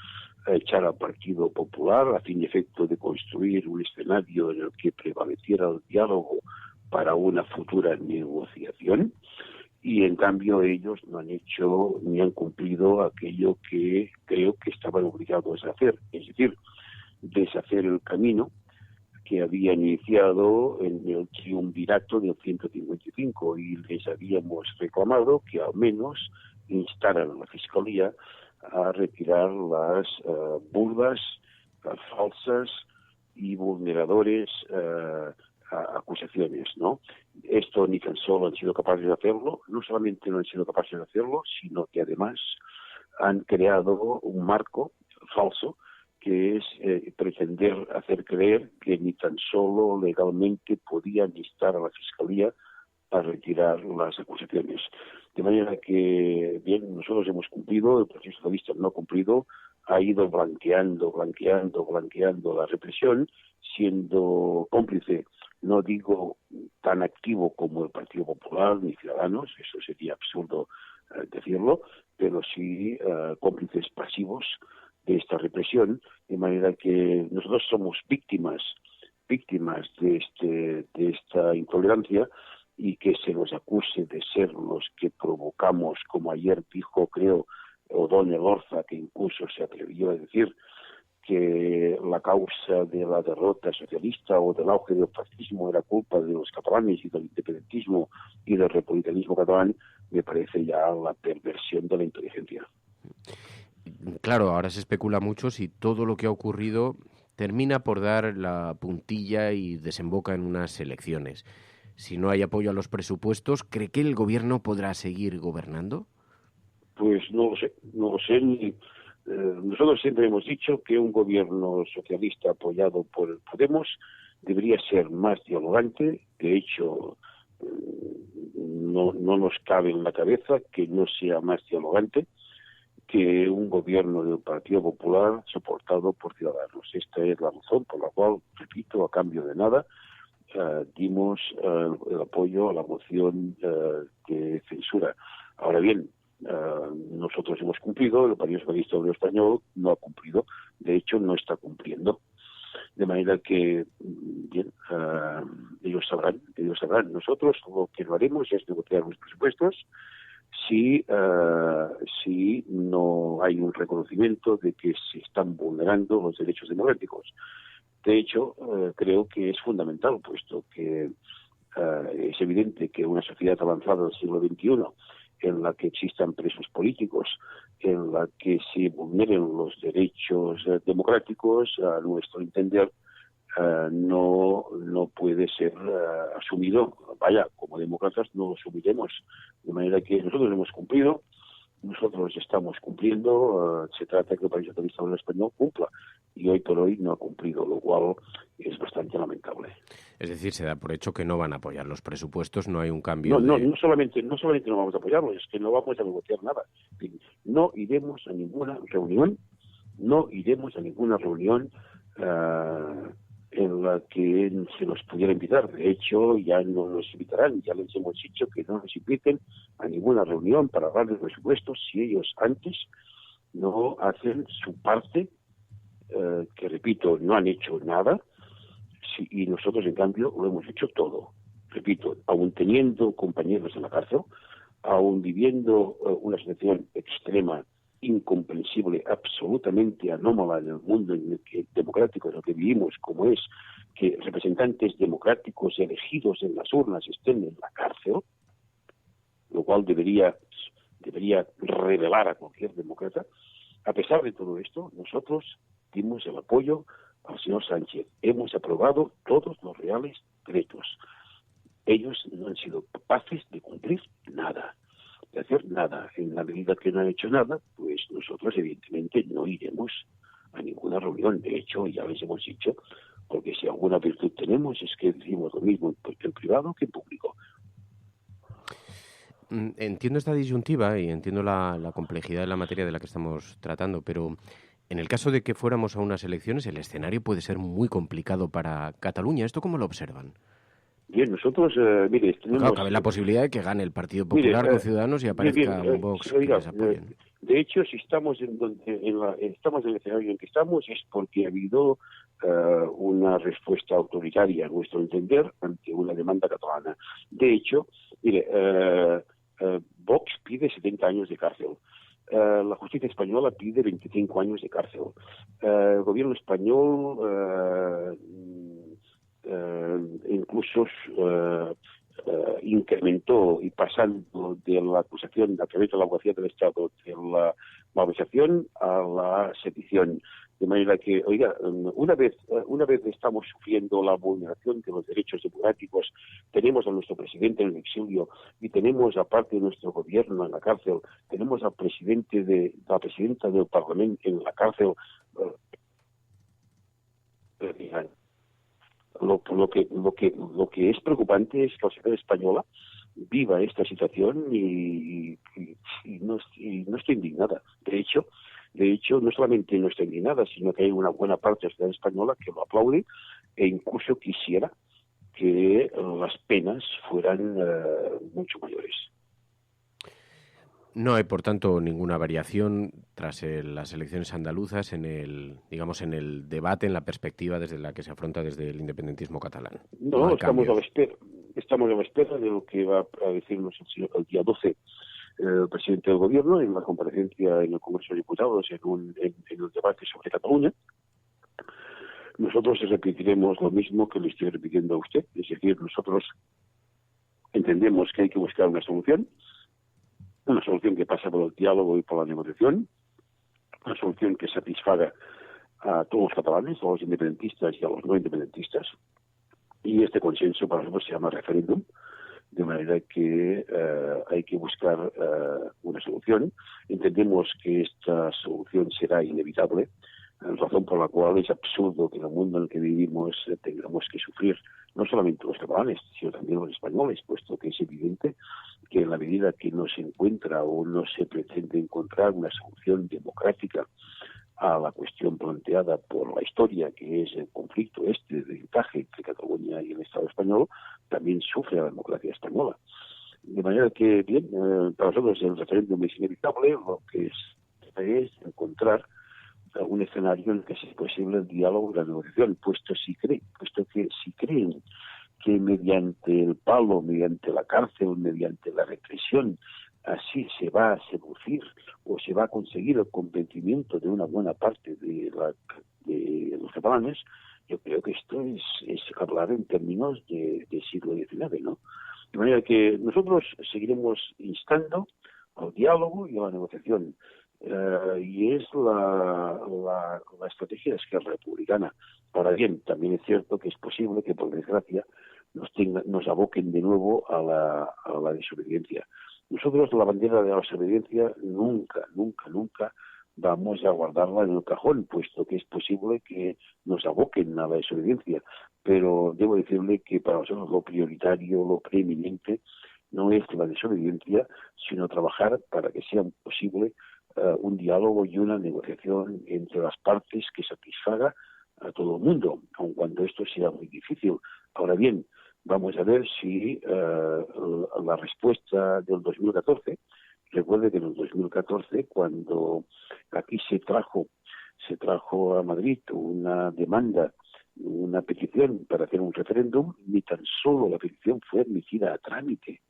echar al Partido Popular a fin y efecto de construir un escenario en el que prevaleciera el diálogo para una futura negociación, y en cambio ellos no han hecho ni han cumplido aquello que creo que estaban obligados a hacer, es decir, deshacer el camino que habían iniciado en el triunvirato del 155, y les habíamos reclamado que al menos instaran a la Fiscalía a retirar las burdas, falsas y vulneradores acusaciones, ¿no? Esto ni tan solo han sido capaces de hacerlo, no solamente no han sido capaces de hacerlo, sino que además han creado un marco falso que es pretender hacer creer que ni tan solo legalmente podían instar a la Fiscalía a retirar las acusaciones. De manera que, bien, nosotros hemos cumplido, el Partido Socialista no ha cumplido, ha ido blanqueando la represión, siendo cómplice, no digo tan activo como el Partido Popular ni Ciudadanos, eso sería absurdo decirlo, pero sí cómplices pasivos de esta represión, de manera que nosotros somos víctimas de esta intolerancia, y que se nos acuse de ser los que provocamos, como ayer dijo, creo, O'Donnell Orza, que incluso se atrevió a decir que la causa de la derrota socialista o del auge del fascismo era culpa de los catalanes y del independentismo y del republicanismo catalán, me parece ya la perversión de la inteligencia. Claro, ahora se especula mucho si todo lo que ha ocurrido termina por dar la puntilla y desemboca en unas elecciones. Si no hay apoyo a los presupuestos, ¿cree que el gobierno podrá seguir gobernando? Pues no lo sé. Nosotros siempre hemos dicho que un gobierno socialista apoyado por el Podemos debería ser más dialogante. De hecho, no nos cabe en la cabeza que no sea más dialogante que un gobierno del Partido Popular soportado por Ciudadanos. Esta es la razón por la cual, repito, a cambio de nada, dimos el apoyo a la moción de censura. Ahora bien, nosotros hemos cumplido, el Partido Socialista Obrero Español no ha cumplido, de hecho no está cumpliendo. De manera que, bien, ellos sabrán. Nosotros lo que no haremos es negociar los presupuestos si no hay un reconocimiento de que se están vulnerando los derechos democráticos. De hecho, creo que es fundamental, puesto que es evidente que una sociedad avanzada del siglo XXI, en la que existan presos políticos, en la que se vulneren los derechos democráticos, a nuestro entender, no puede ser asumido. Vaya, como demócratas no lo asumiremos. De manera que nosotros hemos cumplido, nosotros estamos cumpliendo, se trata de que el Partido Socialista Obrero Español cumpla, y hoy por hoy no ha cumplido, lo cual es bastante lamentable. Es decir, se da por hecho que no van a apoyar los presupuestos, no hay un cambio No solamente no vamos a apoyarlos, es que no vamos a negociar nada. No iremos a ninguna reunión en la que se nos pudiera invitar. De hecho, ya no nos invitarán, ya les hemos dicho que no nos inviten a ninguna reunión para hablar de presupuestos si ellos antes no hacen su parte, que repito, no han hecho nada, y nosotros en cambio lo hemos hecho todo. Repito, aún teniendo compañeros en la cárcel, aún viviendo una situación extrema, incomprensible, absolutamente anómala en el mundo democrático en el que vivimos, como es que representantes democráticos elegidos en las urnas estén en la cárcel, lo cual debería revelar a cualquier demócrata. A pesar de todo esto, nosotros dimos el apoyo al señor Sánchez, hemos aprobado todos los reales decretos. Ellos no han sido capaces de cumplir nada, de hacer nada. En la medida que no han hecho nada, pues nosotros evidentemente no iremos a ninguna reunión. De hecho, ya les hemos dicho, porque si alguna virtud tenemos es que decimos lo mismo en privado que en público. Entiendo esta disyuntiva y entiendo la complejidad de la materia de la que estamos tratando, pero en el caso de que fuéramos a unas elecciones, el escenario puede ser muy complicado para Cataluña. ¿Esto cómo lo observan? Bien, nosotros, mire, tenemos... Claro, cabe la posibilidad de que gane el Partido Popular con Ciudadanos y aparezca un Vox que les apoyen. De hecho, si estamos estamos en el escenario en que estamos es porque ha habido una respuesta autoritaria, a nuestro entender, ante una demanda catalana. De hecho, mire, Vox pide 70 años de cárcel. La justicia española pide 25 años de cárcel. El gobierno español incluso incrementó y pasando de la acusación a través de la abogacía del Estado de la malversación a la sedición. De manera que, oiga, una vez estamos sufriendo la vulneración de los derechos democráticos, tenemos a nuestro presidente en el exilio y tenemos, aparte de nuestro gobierno, en la cárcel, tenemos al presidente la presidenta del Parlamento en la cárcel. Lo que es preocupante es que la sociedad española viva esta situación y no está indignada. De hecho, no solamente no está indignada, sino que hay una buena parte de la sociedad española que lo aplaude e incluso quisiera que las penas fueran mucho mayores. No hay, por tanto, ninguna variación tras las elecciones andaluzas en el debate, en la perspectiva desde la que se afronta desde el independentismo catalán. No, estamos a la espera de lo que va a decirnos el día 12 el presidente del gobierno en la comparecencia en el Congreso de Diputados en el debate sobre Cataluña. Nosotros repetiremos lo mismo que le estoy repitiendo a usted, es decir, nosotros entendemos que hay que buscar una solución que pasa por el diálogo y por la negociación, una solución que satisfaga a todos los catalanes, a los independentistas y a los no independentistas, y este consenso para nosotros se llama referéndum, de manera que hay que buscar una solución. Entendemos que esta solución será inevitable, razón por la cual es absurdo que en el mundo en el que vivimos tengamos que sufrir no solamente los catalanes, sino también los españoles, puesto que es evidente que en la medida que no se encuentra o no se pretende encontrar una solución democrática a la cuestión planteada por la historia, que es el conflicto de encaje entre Cataluña y el Estado español, también sufre la democracia española. De manera que, bien, para nosotros el referéndum es inevitable, lo que es encontrar un escenario en el que sea posible el diálogo y la negociación, puesto que si creen que mediante el palo, mediante la cárcel, mediante la represión, así se va a seducir o se va a conseguir el convencimiento de una buena parte de los catalanes, yo creo que esto es hablar en términos de siglo XIX, ¿no? De manera que nosotros seguiremos instando al diálogo y a la negociación. Y es la estrategia de Esquerra Republicana. Ahora bien, también es cierto que es posible que, por desgracia, nos aboquen de nuevo a la desobediencia. Nosotros la bandera de la desobediencia nunca vamos a guardarla en el cajón, puesto que es posible que nos aboquen a la desobediencia. Pero debo decirle que para nosotros lo prioritario, lo preeminente, no es la desobediencia, sino trabajar para que sea posible un diálogo y una negociación entre las partes que satisfaga a todo el mundo, aun cuando esto sea muy difícil. Ahora bien, vamos a ver si la respuesta del 2014, recuerde que en el 2014, cuando aquí se trajo a Madrid una demanda, una petición para hacer un referéndum, ni tan solo la petición fue admitida a trámite.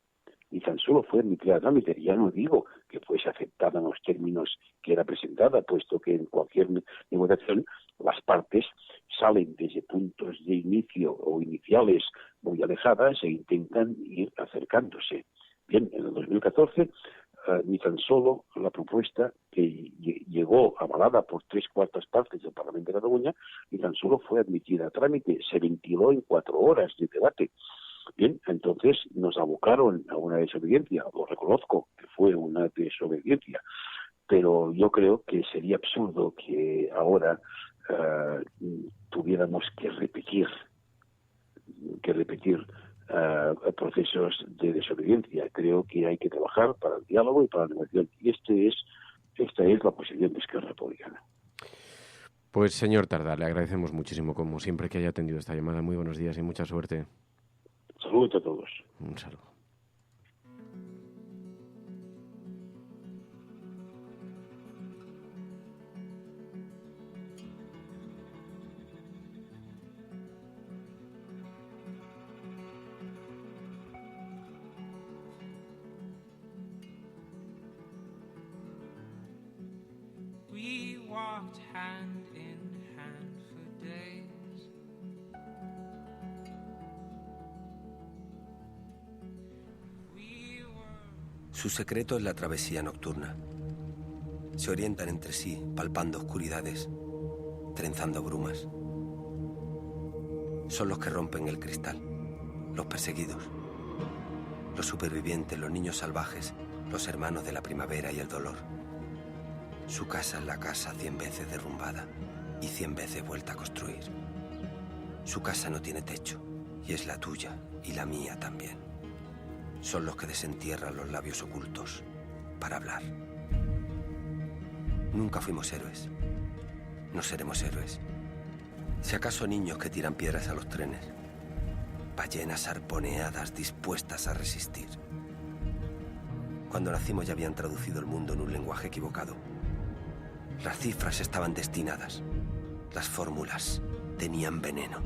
Ya no digo que fuese aceptada en los términos que era presentada, puesto que en cualquier negociación las partes salen desde puntos de inicio o iniciales muy alejadas e intentan ir acercándose. Bien, en el 2014 ni tan solo la propuesta que llegó avalada por 3/4 partes del Parlamento de Cataluña y tan solo fue admitida a trámite. Se ventiló en 4 horas de debate. Bien, entonces nos abocaron a una desobediencia. Lo reconozco que fue una desobediencia, pero yo creo que sería absurdo que ahora tuviéramos que repetir procesos de desobediencia. Creo que hay que trabajar para el diálogo y para la negociación. Y esta es la posición de Esquerra Republicana. Pues señor Tardá, le agradecemos muchísimo, como siempre, que haya atendido esta llamada. Muy buenos días y mucha suerte. Saludos a todos. Un saludo. We walked hand in hand for days. Su secreto es la travesía nocturna. Se orientan entre sí, palpando oscuridades, trenzando brumas. Son los que rompen el cristal, los perseguidos, los supervivientes, los niños salvajes, los hermanos de la primavera y el dolor. Su casa es la casa 100 veces derrumbada y 100 veces vuelta a construir. Su casa no tiene techo y es la tuya y la mía también. Son los que desentierran los labios ocultos para hablar. Nunca fuimos héroes. No seremos héroes. Si acaso niños que tiran piedras a los trenes. Ballenas arponeadas dispuestas a resistir. Cuando nacimos ya habían traducido el mundo en un lenguaje equivocado. Las cifras estaban destinadas. Las fórmulas tenían veneno.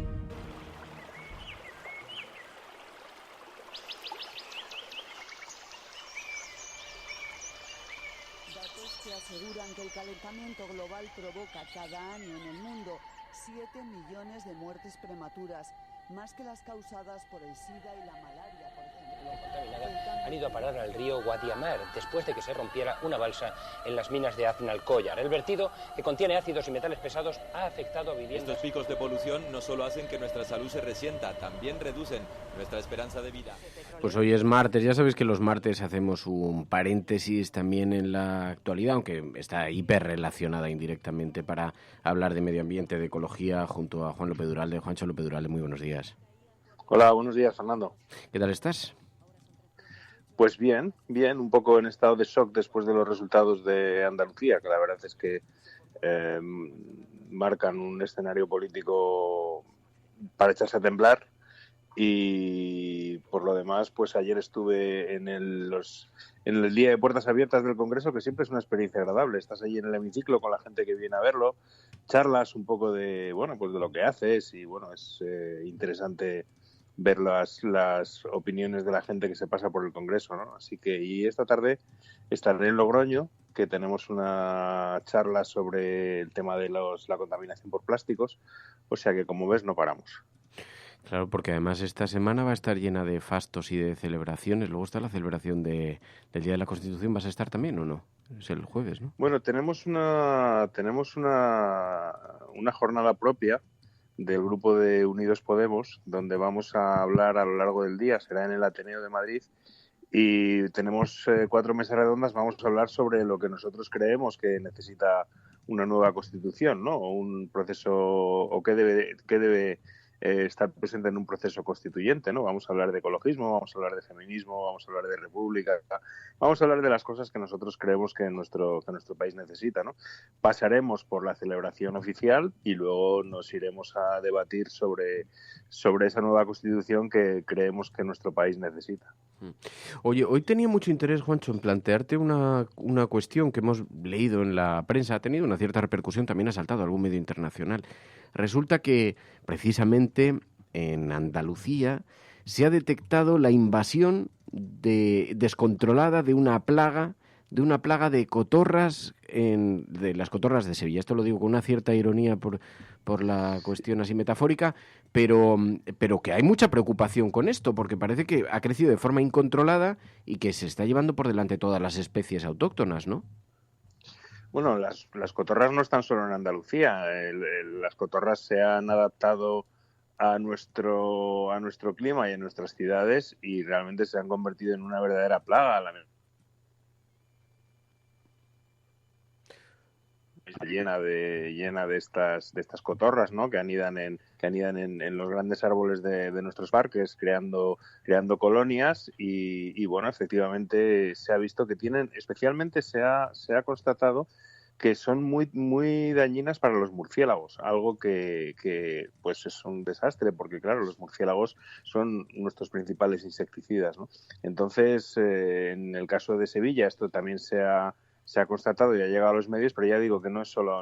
Datos que aseguran que el calentamiento global provoca cada año en el mundo 7 millones de muertes prematuras, más que las causadas por el SIDA y la malaria, por ejemplo. Han ido a parar al río Guadiamar después de que se rompiera una balsa en las minas de Aznalcóllar. El vertido, que contiene ácidos y metales pesados, ha afectado a viviendas. Estos picos de polución no solo hacen que nuestra salud se resienta, también reducen nuestra esperanza de vida. Pues hoy es martes, ya sabéis que los martes hacemos un paréntesis también en la actualidad, aunque está hiperrelacionada indirectamente, para hablar de medio ambiente, de ecología, junto a Juan López Duralde. Juancho López Duralde, muy buenos días. Hola, buenos días, Fernando. ¿Qué tal estás? Pues bien, un poco en estado de shock después de los resultados de Andalucía, que la verdad es que marcan un escenario político para echarse a temblar. Y por lo demás, pues ayer estuve en el día de puertas abiertas del Congreso, que siempre es una experiencia agradable. Estás allí en el hemiciclo con la gente que viene a verlo, charlas un poco de, bueno, pues de lo que haces y bueno, es interesante ver las opiniones de la gente que se pasa por el Congreso, ¿no? Así que, y esta tarde estaré en Logroño, que tenemos una charla sobre el tema de la contaminación por plásticos, o sea que, como ves, no paramos. Claro, porque además esta semana va a estar llena de fastos y de celebraciones. Luego está la celebración del Día de la Constitución. ¿Vas a estar también o no? Es el jueves, ¿no? Bueno, tenemos una jornada propia del grupo de Unidos Podemos, donde vamos a hablar a lo largo del día. Será en el Ateneo de Madrid. Y tenemos 4 mesas redondas. Vamos a hablar sobre lo que nosotros creemos que necesita una nueva Constitución, ¿no? O un proceso, o qué debe estar presente en un proceso constituyente, ¿no? Vamos a hablar de ecologismo, vamos a hablar de feminismo, vamos a hablar de república, vamos a hablar de las cosas que nosotros creemos que nuestro país necesita, ¿no? Pasaremos por la celebración oficial y luego nos iremos a debatir sobre esa nueva Constitución que creemos que nuestro país necesita. Oye, hoy tenía mucho interés, Juancho, en plantearte una cuestión que hemos leído en la prensa. Ha tenido una cierta repercusión, también ha saltado a algún medio internacional. Resulta que, precisamente, en Andalucía se ha detectado la invasión descontrolada de una plaga de cotorras, de las cotorras de Sevilla. Esto lo digo con una cierta ironía por la cuestión así metafórica, pero que hay mucha preocupación con esto, porque parece que ha crecido de forma incontrolada y que se está llevando por delante todas las especies autóctonas, ¿no? Bueno, las cotorras no están solo en Andalucía. Las cotorras se han adaptado a nuestro clima y a nuestras ciudades y realmente se han convertido en una verdadera plaga. Llena de estas cotorras, ¿no? que anidan en los grandes árboles de nuestros parques, creando colonias y bueno, efectivamente se ha visto que tienen, especialmente se ha constatado que son muy muy dañinas para los murciélagos, algo que pues es un desastre, porque claro, los murciélagos son nuestros principales insecticidas, ¿no? Entonces, en el caso de Sevilla, esto también se ha constatado y ha llegado a los medios, pero ya digo que no es solo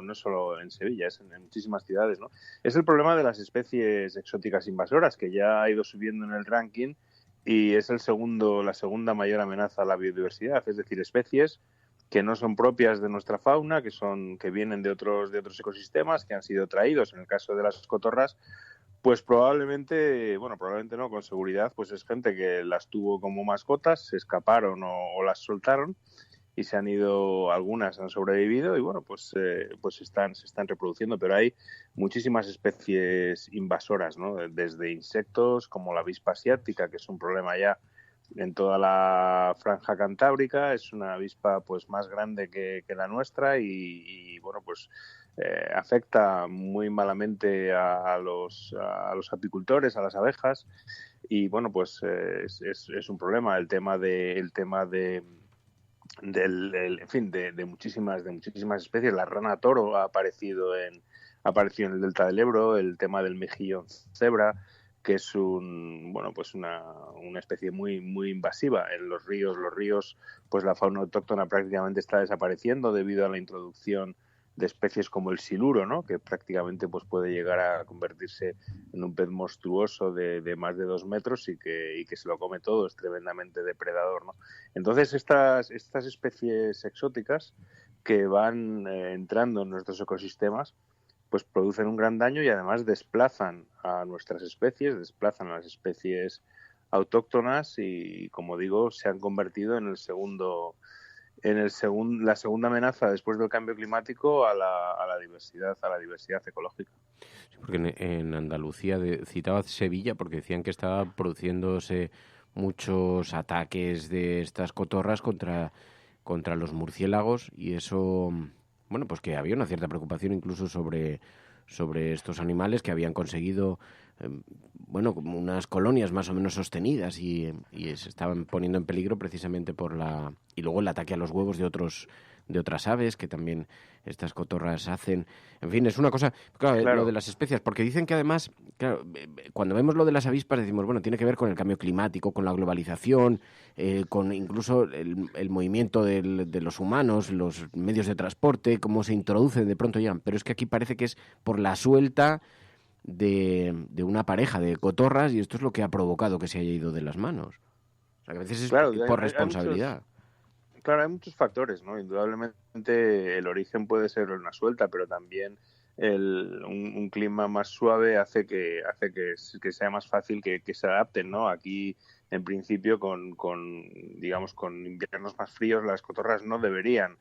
en Sevilla, es en muchísimas ciudades, ¿no? Es el problema de las especies exóticas invasoras, que ya ha ido subiendo en el ranking y es la segunda mayor amenaza a la biodiversidad, es decir, especies que no son propias de nuestra fauna, que vienen de otros ecosistemas, que han sido traídos, en el caso de las cotorras, pues probablemente no, con seguridad, pues es gente que las tuvo como mascotas, se escaparon o las soltaron y se han ido, algunas han sobrevivido y bueno, pues se están reproduciendo, pero hay muchísimas especies invasoras, ¿no? Desde insectos como la avispa asiática, que es un problema ya en toda la franja cantábrica, es una avispa pues más grande que la nuestra y bueno, pues afecta muy malamente a los apicultores, a las abejas y bueno, pues es un problema el tema de muchísimas especies. La rana toro ha aparecido en el delta del Ebro, el tema del mejillón cebra, que es una especie muy muy invasiva en los ríos. Los ríos, pues la fauna autóctona prácticamente está desapareciendo debido a la introducción de especies como el siluro, ¿no? Que prácticamente pues puede llegar a convertirse en un pez monstruoso de más de 2 metros y que se lo come todo, es tremendamente depredador, ¿no? Entonces estas especies exóticas que van entrando en nuestros ecosistemas pues producen un gran daño y además desplazan a nuestras especies, desplazan a las especies autóctonas y, como digo, se han convertido en la segunda amenaza después del cambio climático a la diversidad ecológica. Sí, porque en Andalucía citaba Sevilla porque decían que estaba produciéndose muchos ataques de estas cotorras contra los murciélagos y eso, bueno, pues que había una cierta preocupación incluso sobre estos animales que habían conseguido como unas colonias más o menos sostenidas y se estaban poniendo en peligro precisamente y luego el ataque a los huevos de otras aves que también estas cotorras hacen. En fin, es una cosa, claro, lo de las especies, porque dicen que además, claro, cuando vemos lo de las avispas decimos, bueno, tiene que ver con el cambio climático, con la globalización, con incluso el movimiento de los humanos, los medios de transporte, cómo se introducen, de pronto llegan, pero es que aquí parece que es por la suelta de una pareja de cotorras y esto es lo que ha provocado que se haya ido de las manos. O sea, que a veces es por responsabilidad. Claro, hay muchos factores, ¿no? Indudablemente el origen puede ser una suelta, pero también un clima más suave hace que sea más fácil que se adapten, ¿no? Aquí, en principio, con inviernos más fríos, las cotorras no deberían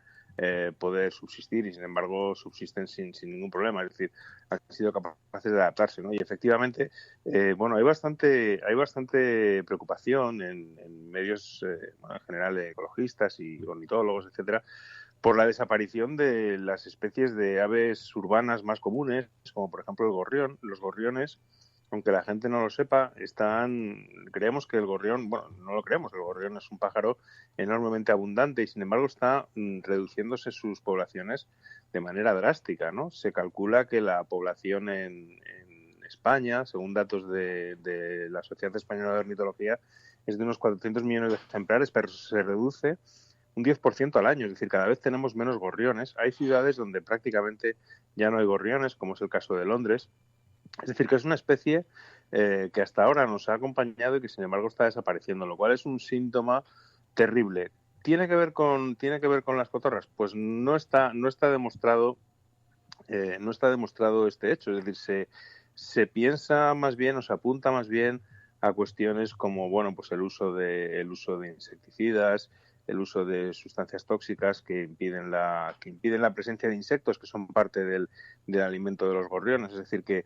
poder subsistir y sin embargo subsisten sin ningún problema, es decir, han sido capaces de adaptarse, ¿no? Y efectivamente, hay bastante preocupación en medios en general ecologistas y ornitólogos, etcétera, por la desaparición de las especies de aves urbanas más comunes, como por ejemplo el gorrión. Los gorriones, aunque la gente no lo sepa, creemos que el gorrión, no lo creemos, el gorrión es un pájaro enormemente abundante y sin embargo está reduciéndose sus poblaciones de manera drástica, ¿no? Se calcula que la población en España, según datos de la Sociedad Española de Ornitología, es de unos 400 millones de ejemplares, pero se reduce un 10% al año, es decir, cada vez tenemos menos gorriones. Hay ciudades donde prácticamente ya no hay gorriones, como es el caso de Londres. Es decir, que es una especie que hasta ahora nos ha acompañado y que sin embargo está desapareciendo, lo cual es un síntoma terrible. ¿Tiene que ver con las cotorras? Pues no está demostrado este hecho. Es decir, se piensa más bien o se apunta más bien a cuestiones como pues el uso de insecticidas, el uso de sustancias tóxicas que impiden la presencia de insectos que son parte del alimento de los gorriones. Es decir, que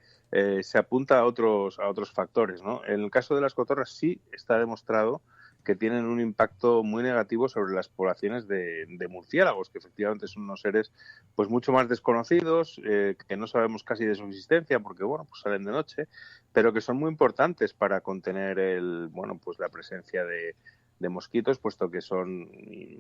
se apunta a otros factores, ¿no? En el caso de las cotorras sí está demostrado que tienen un impacto muy negativo sobre las poblaciones de murciélagos, que efectivamente son unos seres pues mucho más desconocidos, que no sabemos casi de su existencia porque pues salen de noche, pero que son muy importantes para contener la presencia de mosquitos, puesto que son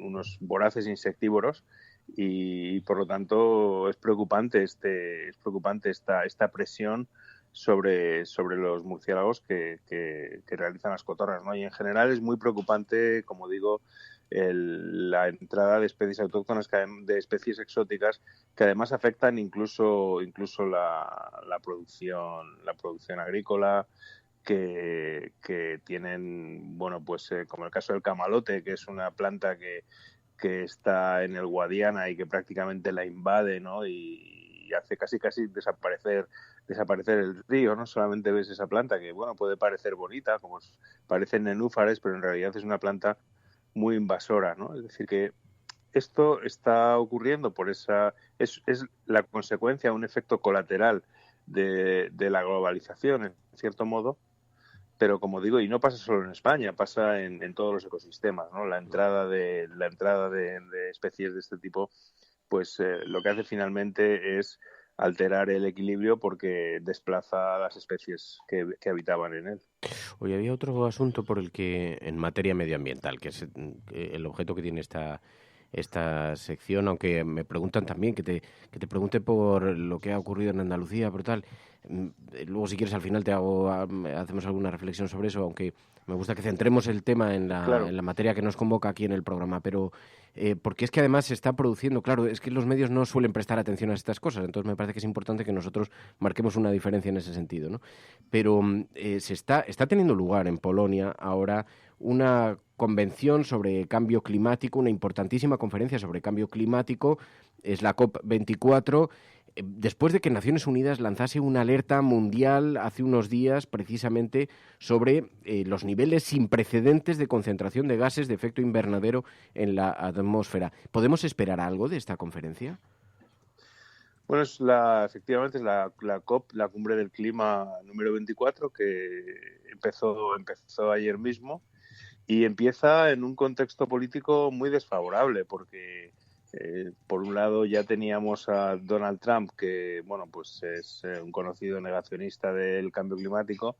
unos voraces insectívoros y por lo tanto es preocupante esta presión sobre los murciélagos que realizan las cotorras, ¿no? Y en general es muy preocupante, como digo, la entrada de especies autóctonas, de especies exóticas, que además afectan incluso la producción agrícola, que tienen, como el caso del camalote, que es una planta que está en el Guadiana y que prácticamente la invade, ¿no? Y hace casi desaparecer el río, ¿no? Solamente ves esa planta que, puede parecer bonita, como parecen nenúfares, pero en realidad es una planta muy invasora, ¿no? Es decir, que esto está ocurriendo es la consecuencia, un efecto colateral de la globalización, en cierto modo, pero como digo, y no pasa solo en España, pasa en todos los ecosistemas, ¿no? La entrada de especies de este tipo, pues lo que hace finalmente es alterar el equilibrio porque desplaza a las especies que habitaban en él. Oye, había otro asunto por el que, en materia medioambiental, que es el objeto que tiene esta sección, aunque me preguntan también que te pregunte por lo que ha ocurrido en Andalucía, por tal. Luego, si quieres, al final hacemos alguna reflexión sobre eso, aunque me gusta que centremos el tema en la materia que nos convoca aquí en el programa, pero porque es que además se está produciendo, claro, es que los medios no suelen prestar atención a estas cosas, entonces me parece que es importante que nosotros marquemos una diferencia en ese sentido, ¿no? Pero se está teniendo lugar en Polonia ahora una convención sobre cambio climático, una importantísima conferencia sobre cambio climático, es la COP24, después de que Naciones Unidas lanzase una alerta mundial hace unos días precisamente sobre los niveles sin precedentes de concentración de gases de efecto invernadero en la atmósfera. ¿Podemos esperar algo de esta conferencia? Bueno, efectivamente es la COP, la Cumbre del Clima número 24, que empezó ayer mismo y empieza en un contexto político muy desfavorable porque por un lado ya teníamos a Donald Trump, que es un conocido negacionista del cambio climático,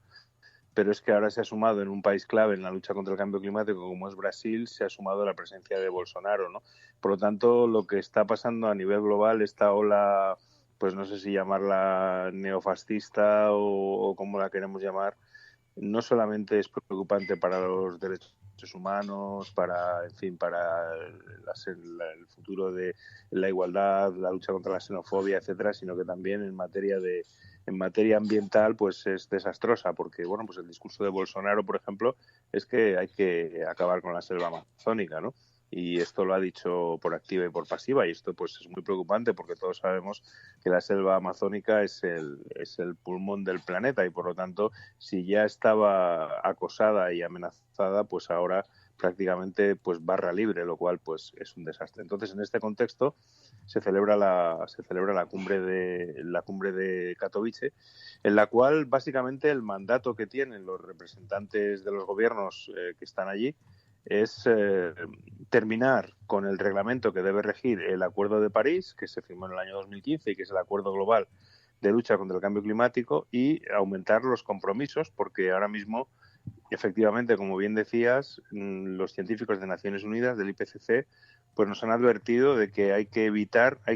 pero es que ahora se ha sumado en un país clave en la lucha contra el cambio climático como es Brasil, se ha sumado la presencia de Bolsonaro, ¿no? Por lo tanto, lo que está pasando a nivel global, esta ola, pues no sé si llamarla neofascista o como la queremos llamar, no solamente es preocupante para los derechos humanos, para el futuro de la igualdad, la lucha contra la xenofobia, etcétera, sino que también en materia ambiental pues es desastrosa, porque pues el discurso de Bolsonaro, por ejemplo, es que hay que acabar con la selva amazónica, ¿no? Y esto lo ha dicho por activa y por pasiva, y esto pues es muy preocupante porque todos sabemos que la selva amazónica es el pulmón del planeta y por lo tanto si ya estaba acosada y amenazada, pues ahora prácticamente pues barra libre, lo cual pues es un desastre. Entonces, en este contexto se celebra la cumbre de Katowice, en la cual básicamente el mandato que tienen los representantes de los gobiernos que están allí es terminar con el reglamento que debe regir el Acuerdo de París, que se firmó en el año 2015 y que es el Acuerdo Global de Lucha contra el Cambio Climático, y aumentar los compromisos, porque ahora mismo, efectivamente, como bien decías, los científicos de Naciones Unidas, del IPCC, pues nos han advertido de que hay que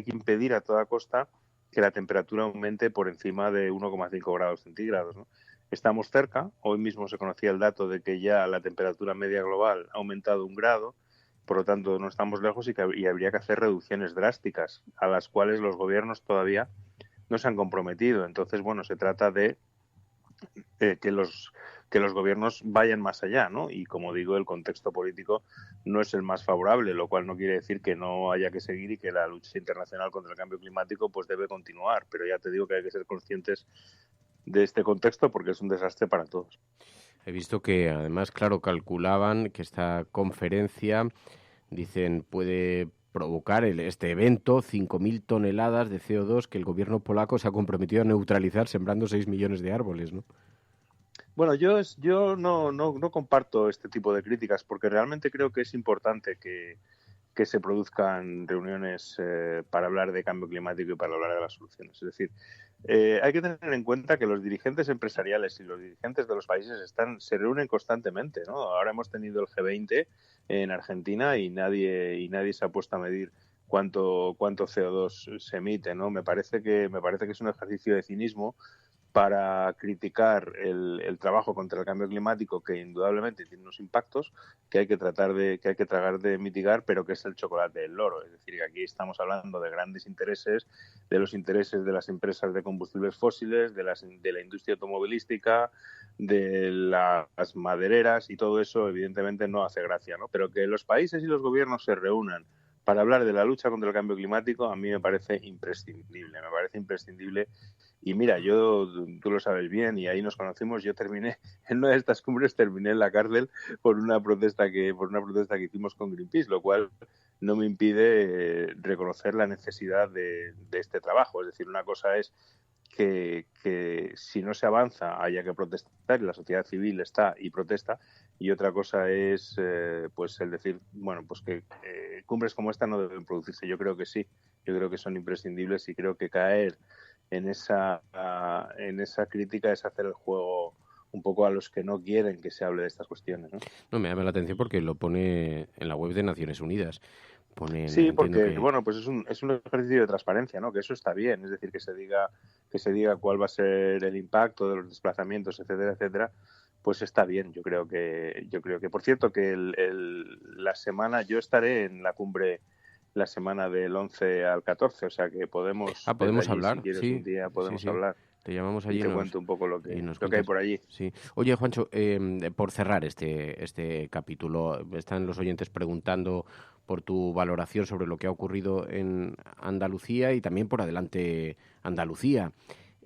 impedir a toda costa que la temperatura aumente por encima de 1,5 grados centígrados, ¿no? Estamos cerca, hoy mismo se conocía el dato de que ya la temperatura media global ha aumentado 1 grado, por lo tanto no estamos lejos y habría que hacer reducciones drásticas a las cuales los gobiernos todavía no se han comprometido. Entonces, se trata de que los gobiernos vayan más allá, ¿no? Y como digo, el contexto político no es el más favorable, lo cual no quiere decir que no haya que seguir y que la lucha internacional contra el cambio climático pues debe continuar, pero ya te digo que hay que ser conscientes de este contexto porque es un desastre para todos. He visto que además, claro, calculaban que esta conferencia Dicen, puede provocar este evento 5.000 toneladas de CO2 que el gobierno polaco se ha comprometido a neutralizar sembrando 6 millones de árboles, ¿no? Bueno, yo no comparto este tipo de críticas porque realmente creo que es importante que se produzcan reuniones para hablar de cambio climático y para hablar de las soluciones. Es decir, hay que tener en cuenta que los dirigentes empresariales y los dirigentes de los países se reúnen constantemente, ¿no? Ahora hemos tenido el G20 en Argentina y nadie se ha puesto a medir cuánto CO2 se emite, ¿no? Me parece que es un ejercicio de cinismo para criticar el trabajo contra el cambio climático, que indudablemente tiene unos impactos que hay que tratar de mitigar, pero que es el chocolate del loro. Es decir, que aquí estamos hablando de grandes intereses, de los intereses de las empresas de combustibles fósiles, de la industria automovilística, de las madereras, y todo eso evidentemente no hace gracia, ¿no? Pero que los países y los gobiernos se reúnan para hablar de la lucha contra el cambio climático, a mí me parece imprescindible. Y mira, tú lo sabes bien, y ahí nos conocimos. Yo terminé en una de estas cumbres, terminé en la cárcel por una protesta que hicimos con Greenpeace, lo cual no me impide reconocer la necesidad de este trabajo. Es decir, una cosa es que si no se avanza haya que protestar, y la sociedad civil está y protesta, y otra cosa es pues el decir, bueno, pues que cumbres como esta no deben producirse. Yo creo que sí, yo creo que son imprescindibles, y creo que caer en esa crítica es hacer el juego un poco a los que no quieren que se hable de estas cuestiones, ¿no? No, me llama la atención porque lo pone en la web de Naciones Unidas. Sí, porque bueno, pues es un ejercicio de transparencia, ¿no? Que eso está bien, es decir, que se diga cuál va a ser el impacto de los desplazamientos, etcétera, etcétera. Pues está bien. Yo creo que por cierto, que la semana, yo estaré en la cumbre la semana del 11 al 14, o sea que podemos hablar, si quieres, sí, un día podemos hablar. Te llamamos allí y te cuento un poco lo que hay por allí. Sí. Oye, Juancho, por cerrar este capítulo, están los oyentes preguntando por tu valoración sobre lo que ha ocurrido en Andalucía y también por adelante Andalucía.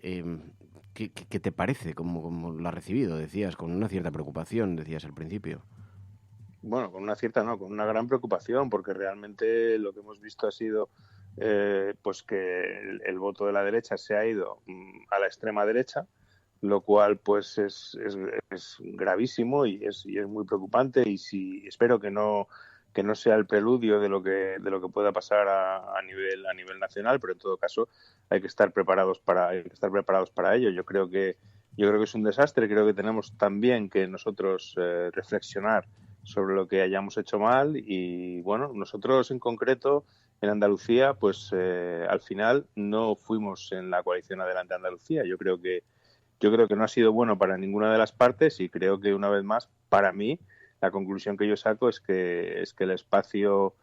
¿Qué te parece? ¿Cómo lo has recibido? Decías, con una cierta preocupación, decías al principio. Bueno, con una gran preocupación, porque realmente lo que hemos visto ha sido pues que el voto de la derecha se ha ido a la extrema derecha, lo cual pues es gravísimo y es muy preocupante, y espero que no sea el preludio de lo que pueda pasar a nivel nacional, pero en todo caso hay que estar preparados para ello. Yo creo que es un desastre. Creo que tenemos también que nosotros reflexionar sobre lo que hayamos hecho mal, y bueno, nosotros en concreto en Andalucía pues al final no fuimos en la coalición Adelante Andalucía. Yo creo que no ha sido bueno para ninguna de las partes, y creo que una vez más, para mí, la conclusión que yo saco es que el espacio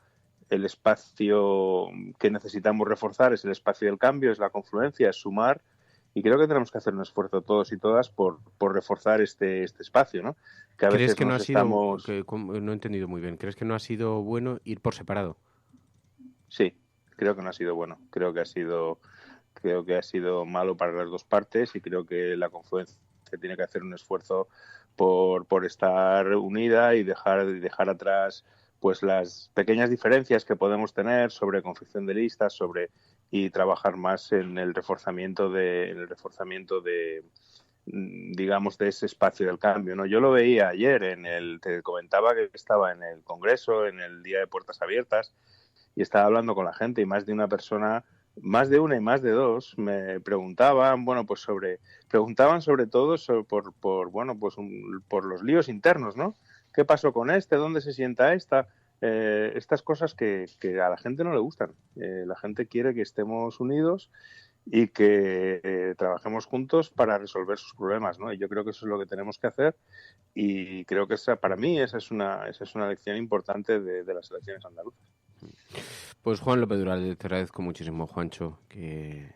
que necesitamos reforzar es el espacio del cambio, es la confluencia, es sumar, y creo que tenemos que hacer un esfuerzo todos y todas por reforzar este espacio, ¿no? Que a ¿Crees veces que no ha sido, no he entendido muy bien, ¿crees que no ha sido bueno ir por separado? Sí, creo que no ha sido bueno. Creo que ha sido malo para las dos partes, y creo que la confluencia tiene que hacer un esfuerzo por estar unida y dejar atrás pues las pequeñas diferencias que podemos tener sobre confección de listas, y trabajar más en el reforzamiento de digamos, de ese espacio del cambio, ¿no? Yo lo veía ayer te comentaba que estaba en el Congreso, en el Día de Puertas Abiertas, y estaba hablando con la gente, y más de una persona, más de una y más de dos, me preguntaban, sobre todo por los líos internos, ¿no? ¿Qué pasó con ¿Dónde se sienta esta? Estas cosas que a la gente no le gustan. La gente quiere que estemos unidos y que trabajemos juntos para resolver sus problemas, ¿no? Y yo creo que eso es lo que tenemos que hacer, y creo que para mí esa es una lección importante de las elecciones andaluzas. Pues Juan López Dural, te agradezco muchísimo, Juancho, que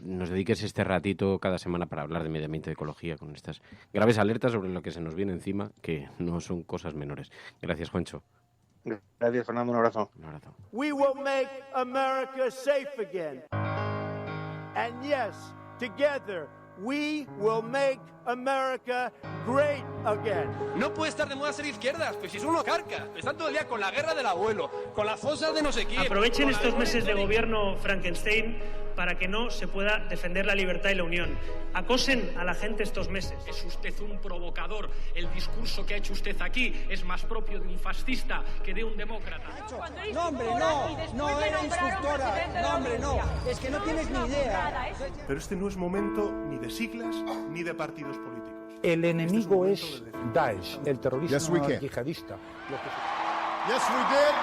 nos dediques este ratito cada semana para hablar de medio ambiente y ecología, con estas graves alertas sobre lo que se nos viene encima, que no son cosas menores. Gracias, Juancho. Gracias, Fernando. Un abrazo. Un abrazo. We will make America safe again. And yes, together We will make America great again. No puede estar de moda ser izquierdas, pues si es uno carca. Están todo el día con la guerra del abuelo, con las fosas de no sé quién. Aprovechen estos meses de gobierno Frankenstein para que no se pueda defender la libertad y la unión. Acosen a la gente estos meses. Es usted un provocador. El discurso que ha hecho usted aquí es más propio de un fascista que de un demócrata. No, hombre, no era instructora. No, hombre, no. Es que no tienes ni idea. Pero este no es momento ni de siglas ni de partidos políticos. El enemigo es Daesh, el terrorismo yihadista. Yes, we did.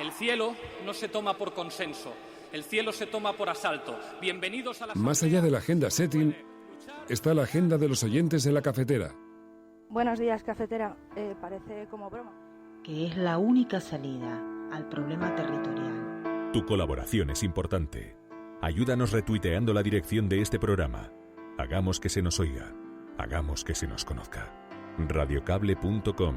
El cielo no se toma por consenso. El cielo se toma por asalto. Bienvenidos a la... Más allá de la agenda setting, está la agenda de los oyentes en la cafetera. Buenos días, cafetera. Parece como broma. Que es la única salida al problema territorial. Tu colaboración es importante. Ayúdanos retuiteando la dirección de este programa. Hagamos que se nos oiga. Hagamos que se nos conozca. Radiocable.com.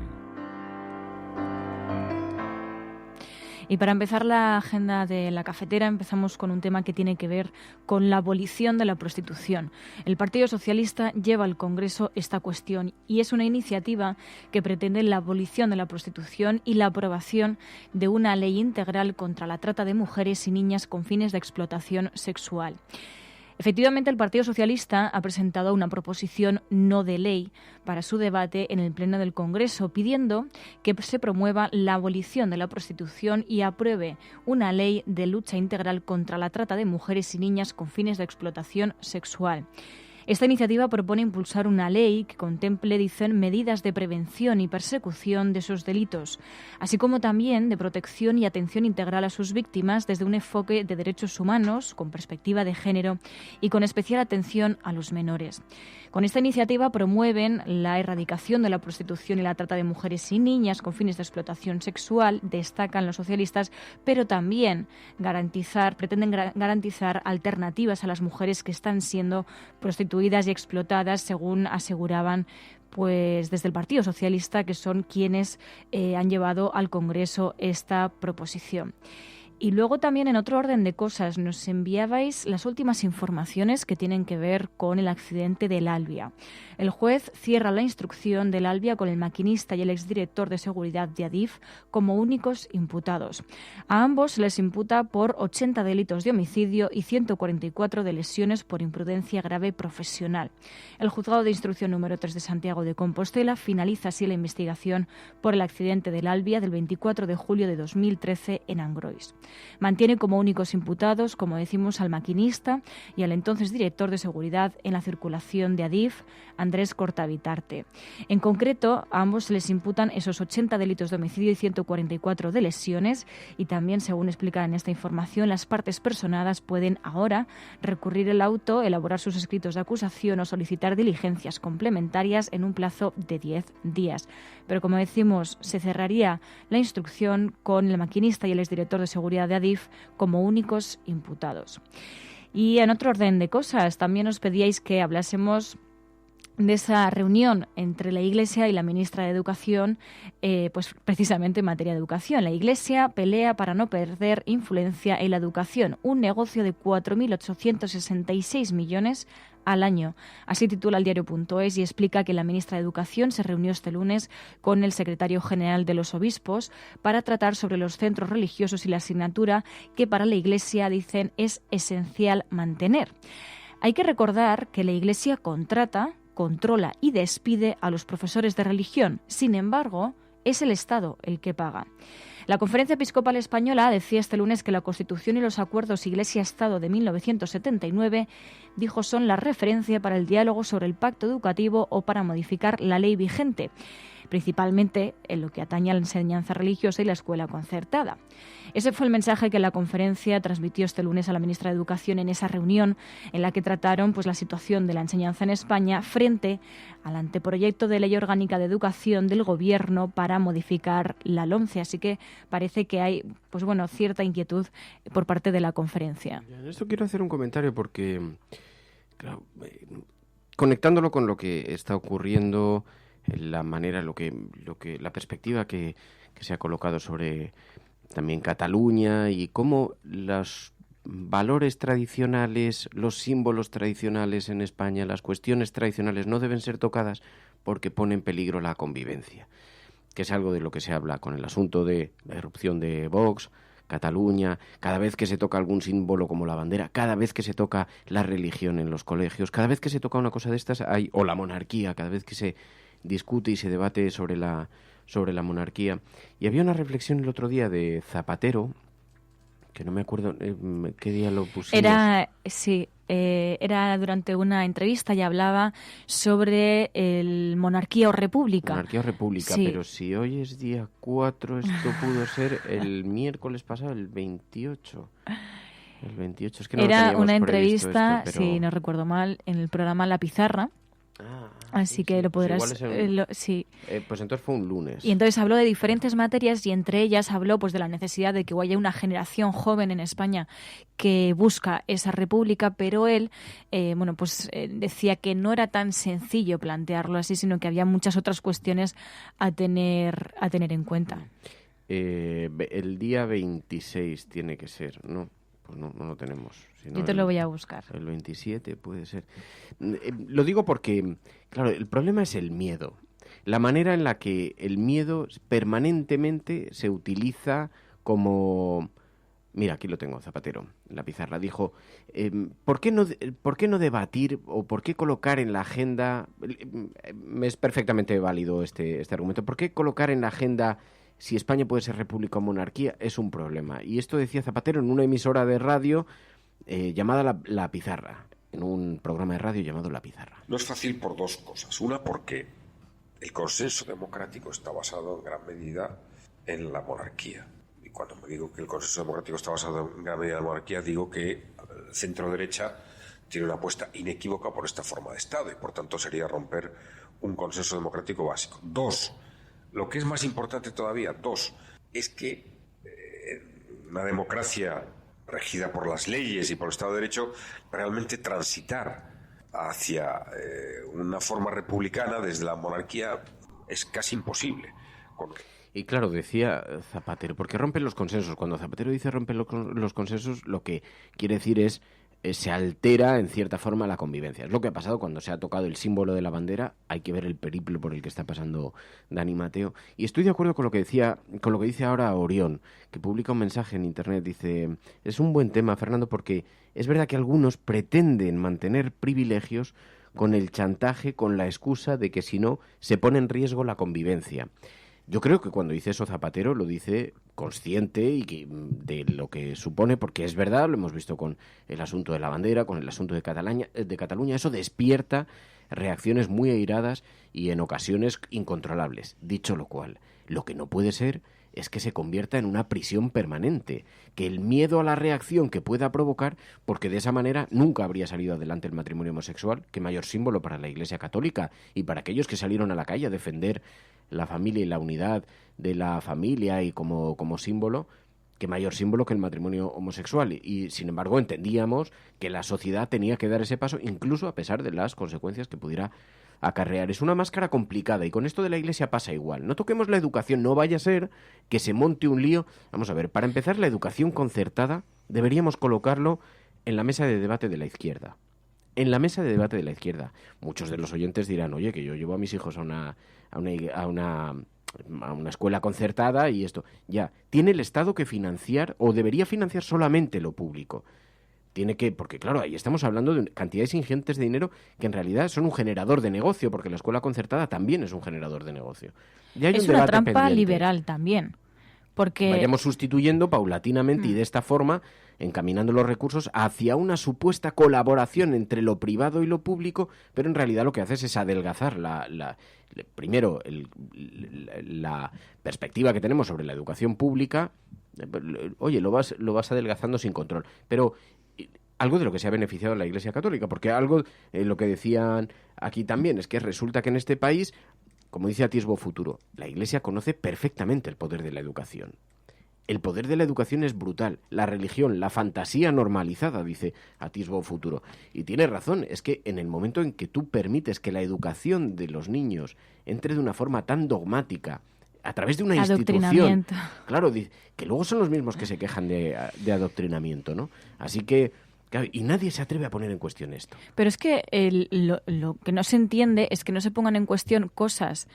Y para empezar la agenda de la cafetera empezamos con un tema que tiene que ver con la abolición de la prostitución. El Partido Socialista lleva al Congreso esta cuestión y es una iniciativa que pretende la abolición de la prostitución y la aprobación de una ley integral contra la trata de mujeres y niñas con fines de explotación sexual. Efectivamente, el Partido Socialista ha presentado una proposición no de ley para su debate en el Pleno del Congreso, pidiendo que se promueva la abolición de la prostitución y apruebe una ley de lucha integral contra la trata de mujeres y niñas con fines de explotación sexual. Esta iniciativa propone impulsar una ley que contemple, dicen, medidas de prevención y persecución de esos delitos, así como también de protección y atención integral a sus víctimas desde un enfoque de derechos humanos, con perspectiva de género y con especial atención a los menores. Con esta iniciativa promueven la erradicación de la prostitución y la trata de mujeres y niñas con fines de explotación sexual, destacan los socialistas, pero también pretenden garantizar alternativas a las mujeres que están siendo prostituidas y explotadas, según aseguraban pues desde el Partido Socialista, que son quienes han llevado al Congreso esta proposición. Y luego también, en otro orden de cosas, nos enviabais las últimas informaciones que tienen que ver con el accidente del Albia. El juez cierra la instrucción del Albia con el maquinista y el exdirector de seguridad de Adif como únicos imputados. A ambos se les imputa por 80 delitos de homicidio y 144 de lesiones por imprudencia grave profesional. El juzgado de instrucción número 3 de Santiago de Compostela finaliza así la investigación por el accidente del Albia del 24 de julio de 2013 en Angrois. Mantiene como únicos imputados, como decimos, al maquinista y al entonces director de seguridad en la circulación de Adif, Andrés Cortavitarte. En concreto, a ambos se les imputan esos 80 delitos de homicidio y 144 de lesiones y también, según explican en esta información, las partes personadas pueden ahora recurrir el auto, elaborar sus escritos de acusación o solicitar diligencias complementarias en un plazo de 10 días. Pero, como decimos, se cerraría la instrucción con el maquinista y el exdirector de seguridad de Adif como únicos imputados. Y en otro orden de cosas, también os pedíais que hablásemos de esa reunión entre la Iglesia y la ministra de Educación, pues precisamente en materia de educación. La Iglesia pelea para no perder influencia en la educación, un negocio de 4.866 millones al año. Así titula el diario.es y explica que la ministra de Educación se reunió este lunes con el secretario general de los obispos para tratar sobre los centros religiosos y la asignatura que para la Iglesia, dicen, es esencial mantener. Hay que recordar que la Iglesia contrata, controla y despide a los profesores de religión. Sin embargo, es el Estado el que paga. La Conferencia Episcopal Española decía este lunes que la Constitución y los acuerdos Iglesia-Estado de 1979, dijo, son la referencia para el diálogo sobre el pacto educativo o para modificar la ley vigente, principalmente en lo que atañe a la enseñanza religiosa y la escuela concertada. Ese fue el mensaje que la conferencia transmitió este lunes a la ministra de Educación en esa reunión en la que trataron pues la situación de la enseñanza en España frente al anteproyecto de ley orgánica de educación del Gobierno para modificar la LOMCE. Así que parece que hay pues bueno, cierta inquietud por parte de la conferencia. En esto quiero hacer un comentario porque, claro, conectándolo con lo que está ocurriendo, la manera, la perspectiva que se ha colocado sobre también Cataluña y cómo los valores tradicionales, los símbolos tradicionales en España, las cuestiones tradicionales no deben ser tocadas porque pone en peligro la convivencia, que es algo de lo que se habla con el asunto de la irrupción de Vox, Cataluña, cada vez que se toca algún símbolo como la bandera, cada vez que se toca la religión en los colegios, cada vez que se toca una cosa de estas, o la monarquía, cada vez que se discute y se debate sobre la monarquía. Y había una reflexión el otro día de Zapatero, que no me acuerdo qué día lo pusimos. Era durante una entrevista y hablaba sobre el monarquía o república. Monarquía o república, sí. Pero si hoy es día 4, esto pudo ser el miércoles pasado, el 28. El 28, es que no era una entrevista, esto, pero... si no recuerdo mal, en el programa La Pizarra. Así que lo podrás... sí. Pues entonces fue un lunes. Y entonces habló de diferentes materias y entre ellas habló pues de la necesidad de que haya una generación joven en España que busca esa república, pero él decía que no era tan sencillo plantearlo así, sino que había muchas otras cuestiones a tener en cuenta. El día 26 tiene que ser, ¿no? Pues no lo tenemos. Yo te lo voy a buscar. El 27 puede ser. Lo digo porque, claro, el problema es el miedo. La manera en la que el miedo permanentemente se utiliza como... Mira, aquí lo tengo, Zapatero, en la pizarra. Dijo, ¿por qué no debatir o por qué colocar en la agenda... Es perfectamente válido este argumento. ¿Por qué colocar en la agenda... Si España puede ser república o monarquía, es un problema. Y esto decía Zapatero en una emisora de radio llamada La Pizarra, en un programa de radio llamado La Pizarra. No es fácil por dos cosas. Una, porque el consenso democrático está basado en gran medida en la monarquía. Y cuando me digo que el consenso democrático está basado en gran medida en la monarquía, digo que el centro-derecha tiene una apuesta inequívoca por esta forma de Estado y, por tanto, sería romper un consenso democrático básico. Dos, lo que es más importante todavía, es que una democracia regida por las leyes y por el Estado de Derecho, realmente transitar hacia una forma republicana desde la monarquía es casi imposible. Y claro, decía Zapatero, porque rompen los consensos. Cuando Zapatero dice rompen los consensos, lo que quiere decir es se altera en cierta forma la convivencia. Es lo que ha pasado cuando se ha tocado el símbolo de la bandera. Hay que ver el periplo por el que está pasando Dani Mateo. Y estoy de acuerdo con lo que dice ahora Orión, que publica un mensaje en internet. Dice, es un buen tema, Fernando, porque es verdad que algunos pretenden mantener privilegios con el chantaje, con la excusa de que si no se pone en riesgo la convivencia. Yo creo que cuando dice eso Zapatero lo dice consciente y de lo que supone, porque es verdad, lo hemos visto con el asunto de la bandera, con el asunto de Cataluña, eso despierta reacciones muy airadas y en ocasiones incontrolables. Dicho lo cual, lo que no puede ser es que se convierta en una prisión permanente, que el miedo a la reacción que pueda provocar, porque de esa manera nunca habría salido adelante el matrimonio homosexual, que mayor símbolo para la Iglesia Católica y para aquellos que salieron a la calle a defender la familia y la unidad de la familia y como símbolo, que mayor símbolo que el matrimonio homosexual. Y sin embargo entendíamos que la sociedad tenía que dar ese paso, incluso a pesar de las consecuencias que pudiera acarrear. Es una máscara complicada y con esto de la Iglesia pasa igual. No toquemos la educación, no vaya a ser que se monte un lío. Vamos a ver, para empezar, la educación concertada deberíamos colocarlo en la mesa de debate de la izquierda. En la mesa de debate de la izquierda. Muchos de los oyentes dirán, oye, que yo llevo a mis hijos a una escuela concertada y esto. Ya, ¿tiene el Estado que financiar o debería financiar solamente lo público? Tiene que, porque claro, ahí estamos hablando de cantidades ingentes de dinero que en realidad son un generador de negocio, porque la escuela concertada también es un generador de negocio. Y hay es una trampa pendiente. Liberal también. Porque vayamos sustituyendo paulatinamente y de esta forma encaminando los recursos hacia una supuesta colaboración entre lo privado y lo público, pero en realidad lo que haces es adelgazar primero la perspectiva que tenemos sobre la educación pública. Oye, lo vas adelgazando sin control, pero algo de lo que se ha beneficiado la Iglesia Católica, porque algo, lo que decían aquí también, es que resulta que en este país, como dice Atisbo Futuro, la Iglesia conoce perfectamente el poder de la educación. El poder de la educación es brutal. La religión, la fantasía normalizada, dice Atisbo Futuro. Y tiene razón, es que en el momento en que tú permites que la educación de los niños entre de una forma tan dogmática a través de una institución. Claro, que luego son los mismos que se quejan de adoctrinamiento, ¿no? Así que, claro, y nadie se atreve a poner en cuestión esto. Pero es que lo que no se entiende es que no se pongan en cuestión cosas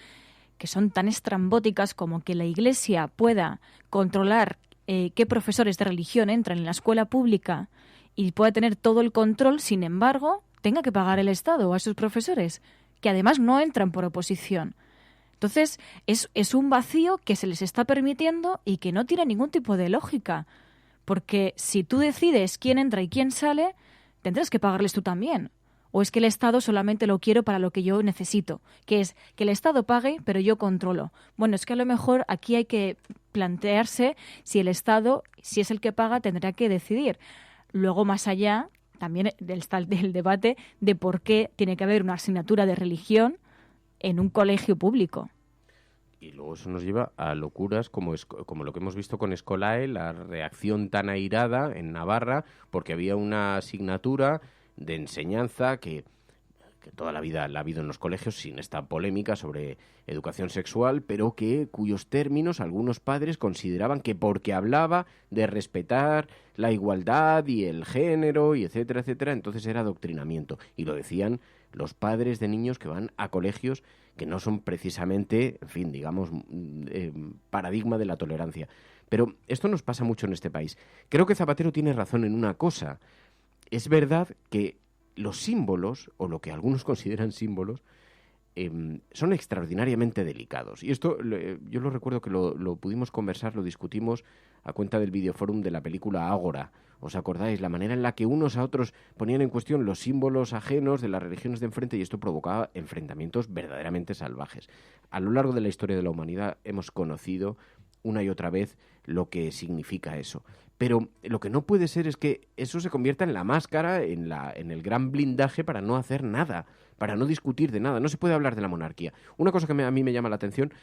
que son tan estrambóticas como que la Iglesia pueda controlar qué profesores de religión entran en la escuela pública y pueda tener todo el control, sin embargo, tenga que pagar el Estado a esos profesores, que además no entran por oposición. Entonces, es un vacío que se les está permitiendo y que no tiene ningún tipo de lógica. Porque si tú decides quién entra y quién sale, tendrás que pagarles tú también. ¿O es que el Estado solamente lo quiero para lo que yo necesito? Que es que el Estado pague, pero yo controlo. Bueno, es que a lo mejor aquí hay que plantearse si el Estado, si es el que paga, tendrá que decidir. Luego, más allá, también está el debate de por qué tiene que haber una asignatura de religión en un colegio público. Y luego eso nos lleva a locuras como lo que hemos visto con Escolae, la reacción tan airada en Navarra, porque había una asignatura de enseñanza que toda la vida la ha habido en los colegios sin esta polémica sobre educación sexual, pero cuyos términos algunos padres consideraban que porque hablaba de respetar la igualdad y el género y etcétera, etcétera, entonces era adoctrinamiento. Y lo decían los padres de niños que van a colegios que no son precisamente, en fin, digamos, paradigma de la tolerancia. Pero esto nos pasa mucho en este país. Creo que Zapatero tiene razón en una cosa. Es verdad que los símbolos, o lo que algunos consideran símbolos, son extraordinariamente delicados. Y esto yo lo recuerdo que lo pudimos conversar, lo discutimos a cuenta del videoforum de la película Ágora. ¿Os acordáis? La manera en la que unos a otros ponían en cuestión los símbolos ajenos de las religiones de enfrente, y esto provocaba enfrentamientos verdaderamente salvajes. A lo largo de la historia de la humanidad hemos conocido una y otra vez lo que significa eso. Pero lo que no puede ser es que eso se convierta en la máscara, en el gran blindaje para no hacer nada, para no discutir de nada. No se puede hablar de la monarquía. Una cosa que a mí me llama la atención,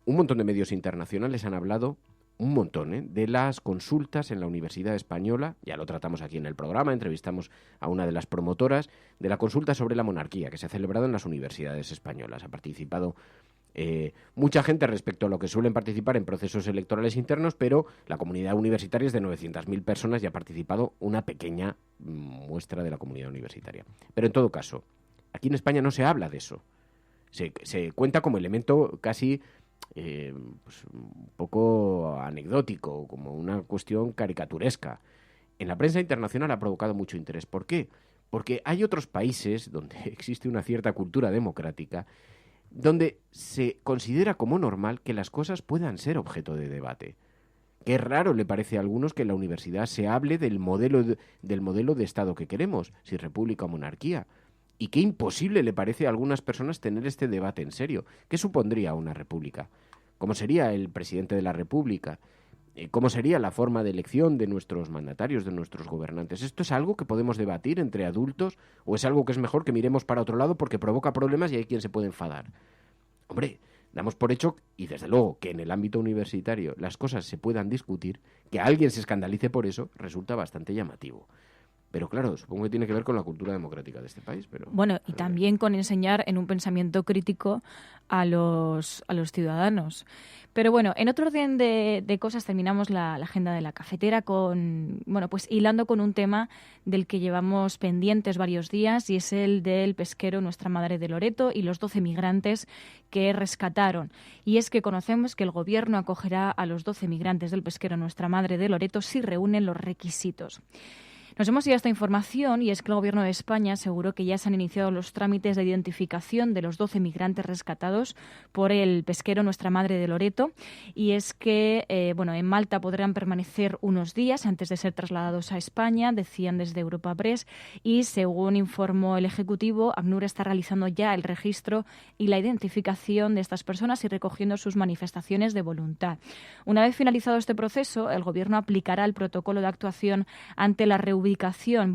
un montón de medios internacionales han hablado, un montón, de las consultas en la Universidad Española, ya lo tratamos aquí en el programa, entrevistamos a una de las promotoras de la consulta sobre la monarquía que se ha celebrado en las universidades españolas. Ha participado mucha gente respecto a lo que suelen participar en procesos electorales internos, pero la comunidad universitaria es de 900.000 personas y ha participado una pequeña muestra de la comunidad universitaria. Pero en todo caso, aquí en España no se habla de eso. Se cuenta como elemento casi un poco anecdótico, como una cuestión caricaturesca. En la prensa internacional ha provocado mucho interés. ¿Por qué? Porque hay otros países donde existe una cierta cultura democrática, donde se considera como normal que las cosas puedan ser objeto de debate. Qué raro le parece a algunos que en la universidad se hable del modelo de Estado que queremos, si república o monarquía. Y qué imposible le parece a algunas personas tener este debate en serio. ¿Qué supondría una república? ¿Cómo sería el presidente de la república? ¿Cómo sería la forma de elección de nuestros mandatarios, de nuestros gobernantes? ¿Esto es algo que podemos debatir entre adultos o es algo que es mejor que miremos para otro lado porque provoca problemas y hay quien se puede enfadar? Hombre, damos por hecho, y desde luego que en el ámbito universitario las cosas se puedan discutir, que alguien se escandalice por eso resulta bastante llamativo. Pero claro, supongo que tiene que ver con la cultura democrática de este país. Pero también con enseñar en un pensamiento crítico a los ciudadanos. Pero bueno, en otro orden de cosas terminamos la agenda de la cafetera hilando con un tema del que llevamos pendientes varios días, y es el del pesquero Nuestra Madre de Loreto y los 12 migrantes que rescataron. Y es que conocemos que el Gobierno acogerá a los 12 migrantes del pesquero Nuestra Madre de Loreto si reúnen los requisitos. Nos hemos ido a esta información y es que el Gobierno de España aseguró que ya se han iniciado los trámites de identificación de los 12 migrantes rescatados por el pesquero Nuestra Madre de Loreto, y es que en Malta podrán permanecer unos días antes de ser trasladados a España, decían desde Europa Press, y según informó el Ejecutivo, ACNUR está realizando ya el registro y la identificación de estas personas y recogiendo sus manifestaciones de voluntad. Una vez finalizado este proceso, el Gobierno aplicará el protocolo de actuación ante la reubicación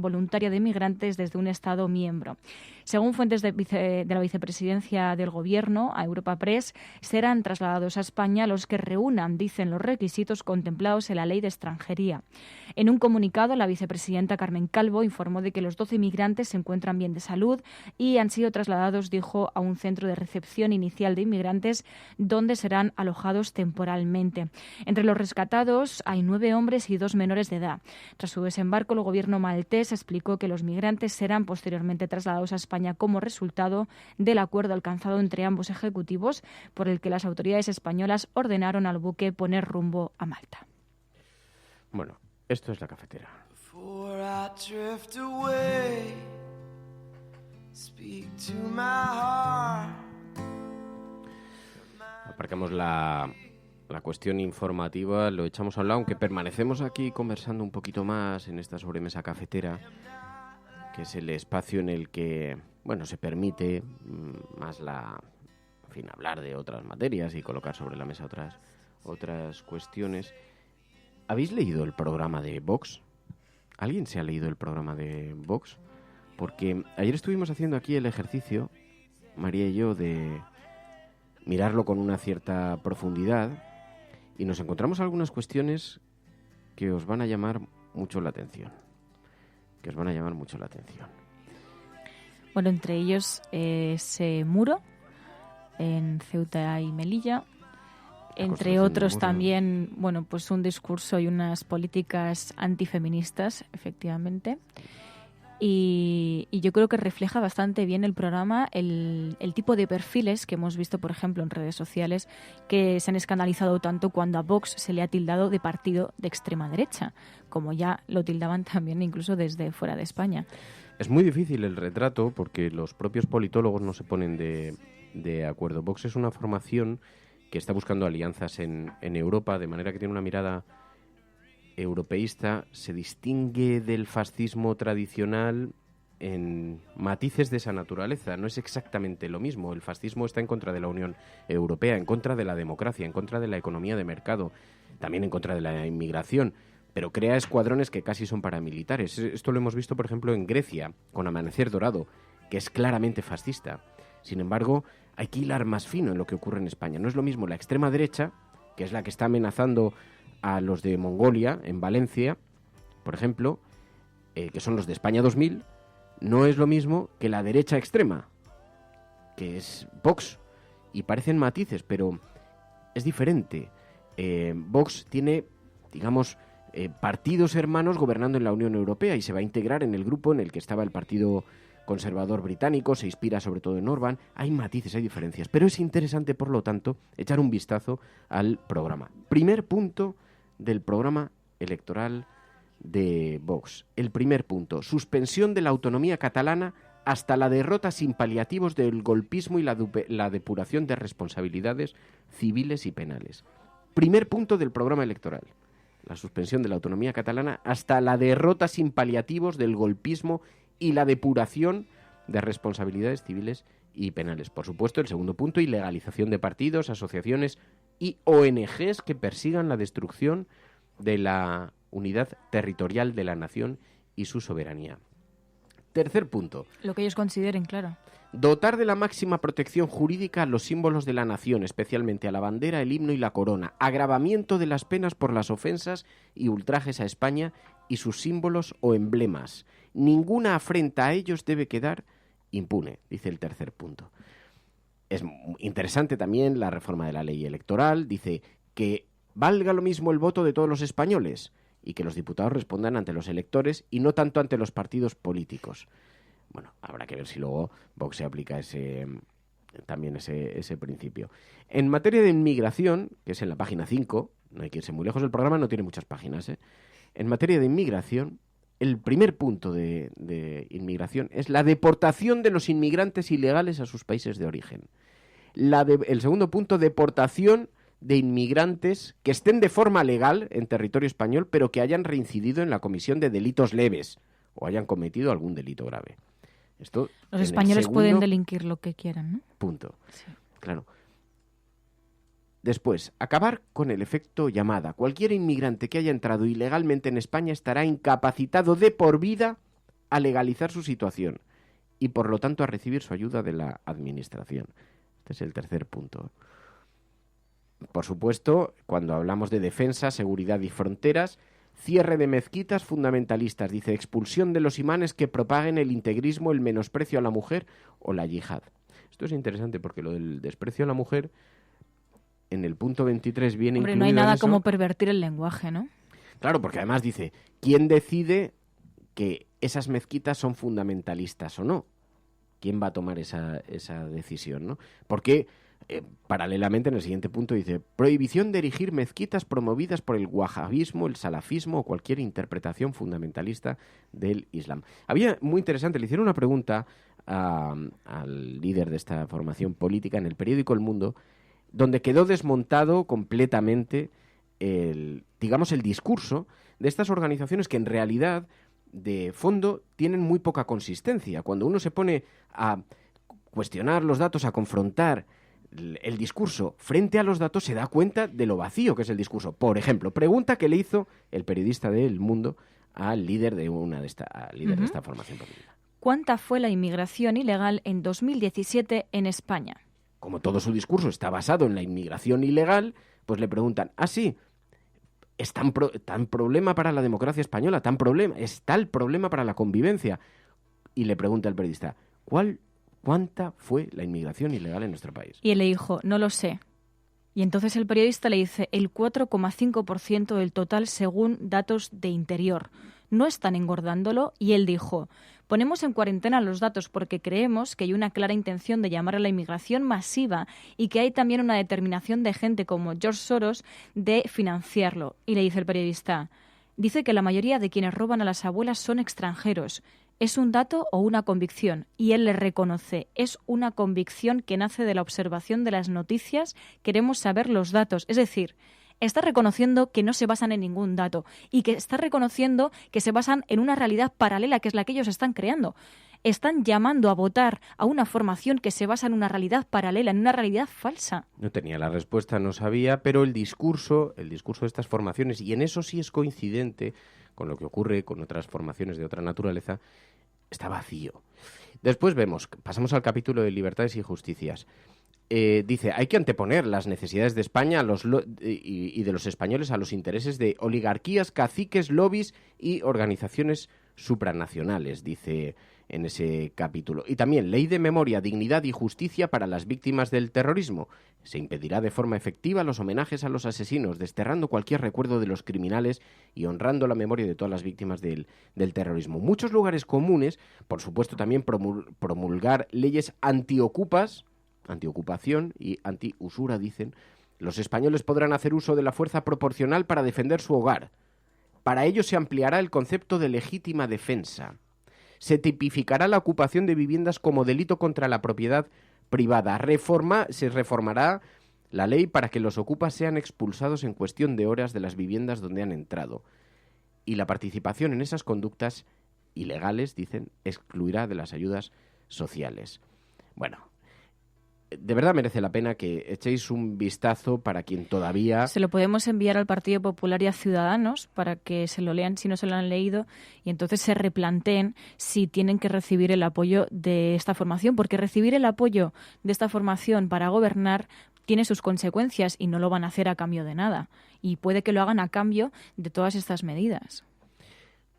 voluntaria de migrantes desde un Estado miembro. Según fuentes de la vicepresidencia del Gobierno a Europa Press, serán trasladados a España los que reúnan, dicen, los requisitos contemplados en la Ley de Extranjería. En un comunicado, la vicepresidenta Carmen Calvo informó de que los 12 inmigrantes se encuentran bien de salud y han sido trasladados, dijo, a un centro de recepción inicial de inmigrantes donde serán alojados temporalmente. Entre los rescatados hay 9 hombres y 2 menores de edad. Tras su desembarco, el Gobierno maltés explicó que los migrantes serán posteriormente trasladados a España como resultado del acuerdo alcanzado entre ambos ejecutivos, por el que las autoridades españolas ordenaron al buque poner rumbo a Malta. Bueno, esto es La Cafetera. Aparcamos la cuestión informativa, lo echamos a un lado, aunque permanecemos aquí conversando un poquito más en esta sobremesa cafetera, que es el espacio en el que, bueno, se permite más hablar de otras materias y colocar sobre la mesa otras cuestiones. ¿Habéis leído el programa de Vox? ¿Alguien se ha leído el programa de Vox? Porque ayer estuvimos haciendo aquí el ejercicio, María y yo, de mirarlo con una cierta profundidad y nos encontramos algunas cuestiones que os van a llamar mucho la atención. Bueno, entre ellos ese muro en Ceuta y Melilla. Entre otros también, bueno, pues un discurso y unas políticas antifeministas, efectivamente. Y yo creo que refleja bastante bien el programa el tipo de perfiles que hemos visto, por ejemplo, en redes sociales, que se han escandalizado tanto cuando a Vox se le ha tildado de partido de extrema derecha, como ya lo tildaban también incluso desde fuera de España. Es muy difícil el retrato porque los propios politólogos no se ponen de acuerdo. Vox es una formación que está buscando alianzas en Europa, de manera que tiene una mirada europeísta, se distingue del fascismo tradicional en matices de esa naturaleza. No es exactamente lo mismo. El fascismo está en contra de la Unión Europea, en contra de la democracia, en contra de la economía de mercado, también en contra de la inmigración, pero crea escuadrones que casi son paramilitares. Esto lo hemos visto, por ejemplo, en Grecia, con Amanecer Dorado, que es claramente fascista. Sin embargo, hay que hilar más fino en lo que ocurre en España. No es lo mismo la extrema derecha, que es la que está amenazando a los de Mongolia, en Valencia, por ejemplo, que son los de España 2000, no es lo mismo que la derecha extrema, que es Vox. Y parecen matices, pero es diferente. Vox tiene, digamos, partidos hermanos gobernando en la Unión Europea y se va a integrar en el grupo en el que estaba el Partido Conservador británico, se inspira sobre todo en Orbán. Hay matices, hay diferencias, pero es interesante, por lo tanto, echar un vistazo al programa. Primer punto del programa electoral de Vox. El primer punto: suspensión de la autonomía catalana hasta la derrota sin paliativos del golpismo y la depuración de responsabilidades civiles y penales. Primer punto del programa electoral: la suspensión de la autonomía catalana hasta la derrota sin paliativos del golpismo y la depuración de responsabilidades civiles y penales. Por supuesto, el segundo punto: ilegalización de partidos, asociaciones y ONGs que persigan la destrucción de la unidad territorial de la nación y su soberanía. Tercer punto: lo que ellos consideren, claro. Dotar de la máxima protección jurídica a los símbolos de la nación, especialmente a la bandera, el himno y la corona. Agravamiento de las penas por las ofensas y ultrajes a España y sus símbolos o emblemas. Ninguna afrenta a ellos debe quedar impune, dice el tercer punto. Es interesante también la reforma de la ley electoral. Dice que valga lo mismo el voto de todos los españoles y que los diputados respondan ante los electores y no tanto ante los partidos políticos. Bueno, habrá que ver si luego Vox se aplica ese principio. En materia de inmigración, que es en la página 5, no hay que irse muy lejos, el programa no tiene muchas páginas, En materia de inmigración, el primer punto de inmigración es la deportación de los inmigrantes ilegales a sus países de origen. El segundo punto: deportación de inmigrantes que estén de forma legal en territorio español, pero que hayan reincidido en la comisión de delitos leves o hayan cometido algún delito grave. Esto, los españoles pueden delinquir lo que quieran, ¿no? Punto. Sí. Claro. Después, acabar con el efecto llamada. Cualquier inmigrante que haya entrado ilegalmente en España estará incapacitado de por vida a legalizar su situación y por lo tanto a recibir su ayuda de la administración. Este es el tercer punto. Por supuesto, cuando hablamos de defensa, seguridad y fronteras, cierre de mezquitas fundamentalistas, dice, expulsión de los imanes que propaguen el integrismo, el menosprecio a la mujer o la yihad. Esto es interesante porque lo del desprecio a la mujer, en el punto 23 viene incluido. No hay nada como pervertir el lenguaje, ¿no? Claro, porque además dice, ¿quién decide que esas mezquitas son fundamentalistas o no? ¿Quién va a tomar esa decisión, no? Porque paralelamente en el siguiente punto dice, prohibición de erigir mezquitas promovidas por el wahabismo, el salafismo o cualquier interpretación fundamentalista del Islam. Había, muy interesante, le hicieron una pregunta al líder de esta formación política en el periódico El Mundo, donde quedó desmontado completamente el discurso de estas organizaciones que en realidad de fondo tienen muy poca consistencia. Cuando uno se pone a cuestionar los datos, a confrontar el discurso frente a los datos, se da cuenta de lo vacío que es el discurso. Por ejemplo, pregunta que le hizo el periodista de El Mundo al líder de de esta formación política. ¿Cuánta fue la inmigración ilegal en 2017 en España? Como todo su discurso está basado en la inmigración ilegal, pues le preguntan, sí, es tan problema para la democracia española, es tal problema para la convivencia. Y le pregunta al periodista, ¿cuánta fue la inmigración ilegal en nuestro país? Y él le dijo, no lo sé. Y entonces el periodista le dice, el 4,5% del total según datos de Interior. No están engordándolo. Y él dijo, ponemos en cuarentena los datos porque creemos que hay una clara intención de llamar a la inmigración masiva y que hay también una determinación de gente como George Soros de financiarlo. Y le dice el periodista, dice que la mayoría de quienes roban a las abuelas son extranjeros. ¿Es un dato o una convicción? Y él le reconoce, es una convicción que nace de la observación de las noticias, queremos saber los datos. Es decir, está reconociendo que no se basan en ningún dato y que está reconociendo que se basan en una realidad paralela, que es la que ellos están creando. Están llamando a votar a una formación que se basa en una realidad paralela, en una realidad falsa. No tenía la respuesta, no sabía, pero el discurso de estas formaciones, y en eso sí es coincidente con lo que ocurre con otras formaciones de otra naturaleza, está vacío. Después pasamos al capítulo de libertades y justicias. Dice, hay que anteponer las necesidades de España y de los españoles a los intereses de oligarquías, caciques, lobbies y organizaciones supranacionales, dice en ese capítulo. Y también ley de memoria, dignidad y justicia para las víctimas del terrorismo. Se impedirá de forma efectiva los homenajes a los asesinos, desterrando cualquier recuerdo de los criminales y honrando la memoria de todas las víctimas del terrorismo. Muchos lugares comunes, por supuesto también promulgar leyes antiocupación y antiusura, dicen. Los españoles podrán hacer uso de la fuerza proporcional para defender su hogar. Para ello se ampliará el concepto de legítima defensa. Se tipificará la ocupación de viviendas como delito contra la propiedad privada. Se reformará la ley para que los ocupas sean expulsados en cuestión de horas de las viviendas donde han entrado. Y la participación en esas conductas ilegales, dicen, excluirá de las ayudas sociales. Bueno, de verdad merece la pena que echéis un vistazo para quien todavía... Se lo podemos enviar al Partido Popular y a Ciudadanos para que se lo lean si no se lo han leído y entonces se replanteen si tienen que recibir el apoyo de esta formación, porque recibir el apoyo de esta formación para gobernar tiene sus consecuencias y no lo van a hacer a cambio de nada. Y puede que lo hagan a cambio de todas estas medidas.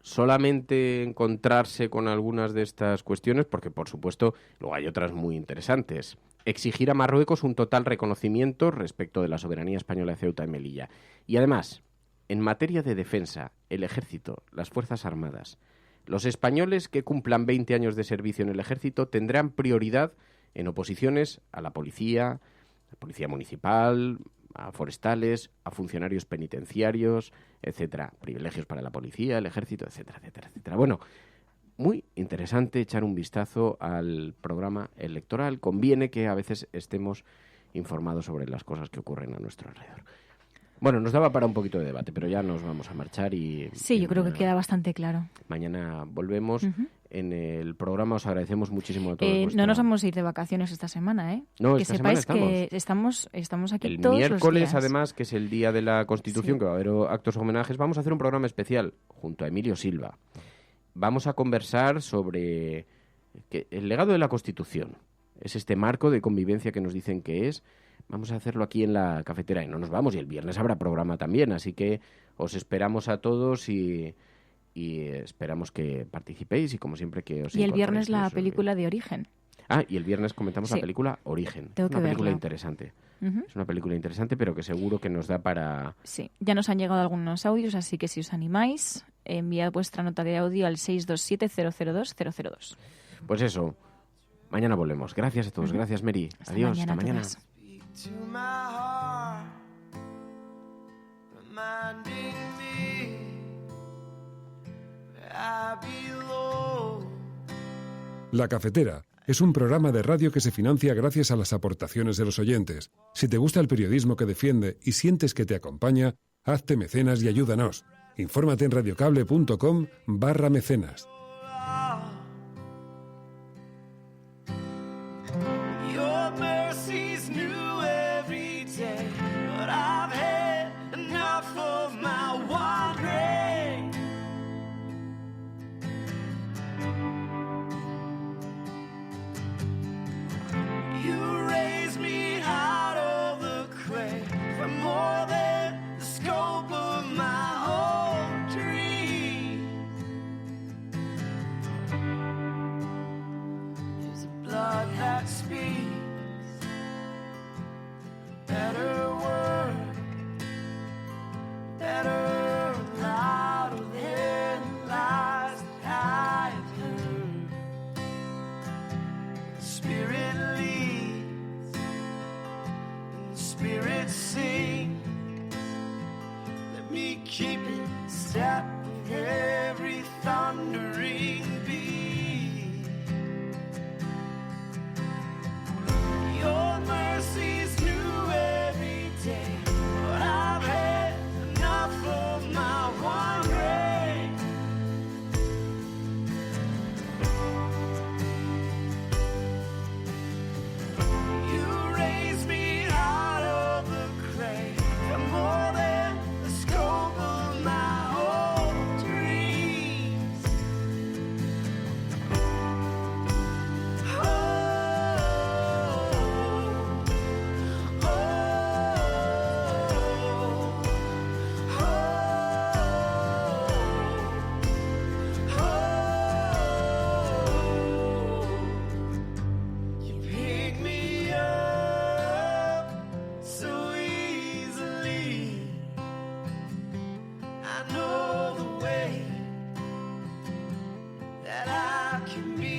Solamente encontrarse con algunas de estas cuestiones, porque por supuesto luego hay otras muy interesantes. Exigir a Marruecos un total reconocimiento respecto de la soberanía española de Ceuta y Melilla. Y además, en materia de defensa, el ejército, las Fuerzas Armadas, los españoles que cumplan 20 años de servicio en el ejército tendrán prioridad en oposiciones a la policía municipal, a forestales, a funcionarios penitenciarios, etcétera. Privilegios para la policía, el ejército, etcétera, etcétera, etcétera. Bueno, muy interesante echar un vistazo al programa electoral. Conviene que a veces estemos informados sobre las cosas que ocurren a nuestro alrededor. Bueno, nos daba para un poquito de debate, pero ya nos vamos a marchar y... Sí, yo creo que queda bastante claro. Mañana volvemos. En el programa os agradecemos muchísimo a todos. No nos vamos a ir de vacaciones esta semana, ¿eh? No, que esta sepáis semana que estamos aquí el todos los días. El miércoles, además, que es el Día de la Constitución, que va a haber actos homenajes, vamos a hacer un programa especial junto a Emilio Silva. Vamos a conversar sobre que el legado de la Constitución es este marco de convivencia que nos dicen que es. Vamos a hacerlo aquí en la cafetera y no nos vamos, y el viernes habrá programa también, así que os esperamos a todos y esperamos que participéis y como siempre que os Y el viernes la película de Origen. Y el viernes comentamos la película Origen. Tengo que verla. Película interesante. Es una película interesante, pero que seguro que nos da para... Sí, ya nos han llegado algunos audios, así que si os animáis, enviad vuestra nota de audio al 627-002-002. Pues eso, mañana volvemos. Gracias a todos, gracias Mary. Adiós, hasta mañana. La Cafetera es un programa de radio que se financia gracias a las aportaciones de los oyentes. Si te gusta el periodismo que defiende y sientes que te acompaña, hazte mecenas y ayúdanos. Infórmate en radiocable.com/mecenas. Keep it step with every thundering beat. Your mercy's new every day, but I've had enough of my wandering. You raised me out of the grave for more than the scope of my old dreams. Oh, oh, you pick me up so easily. I know the way that I can be.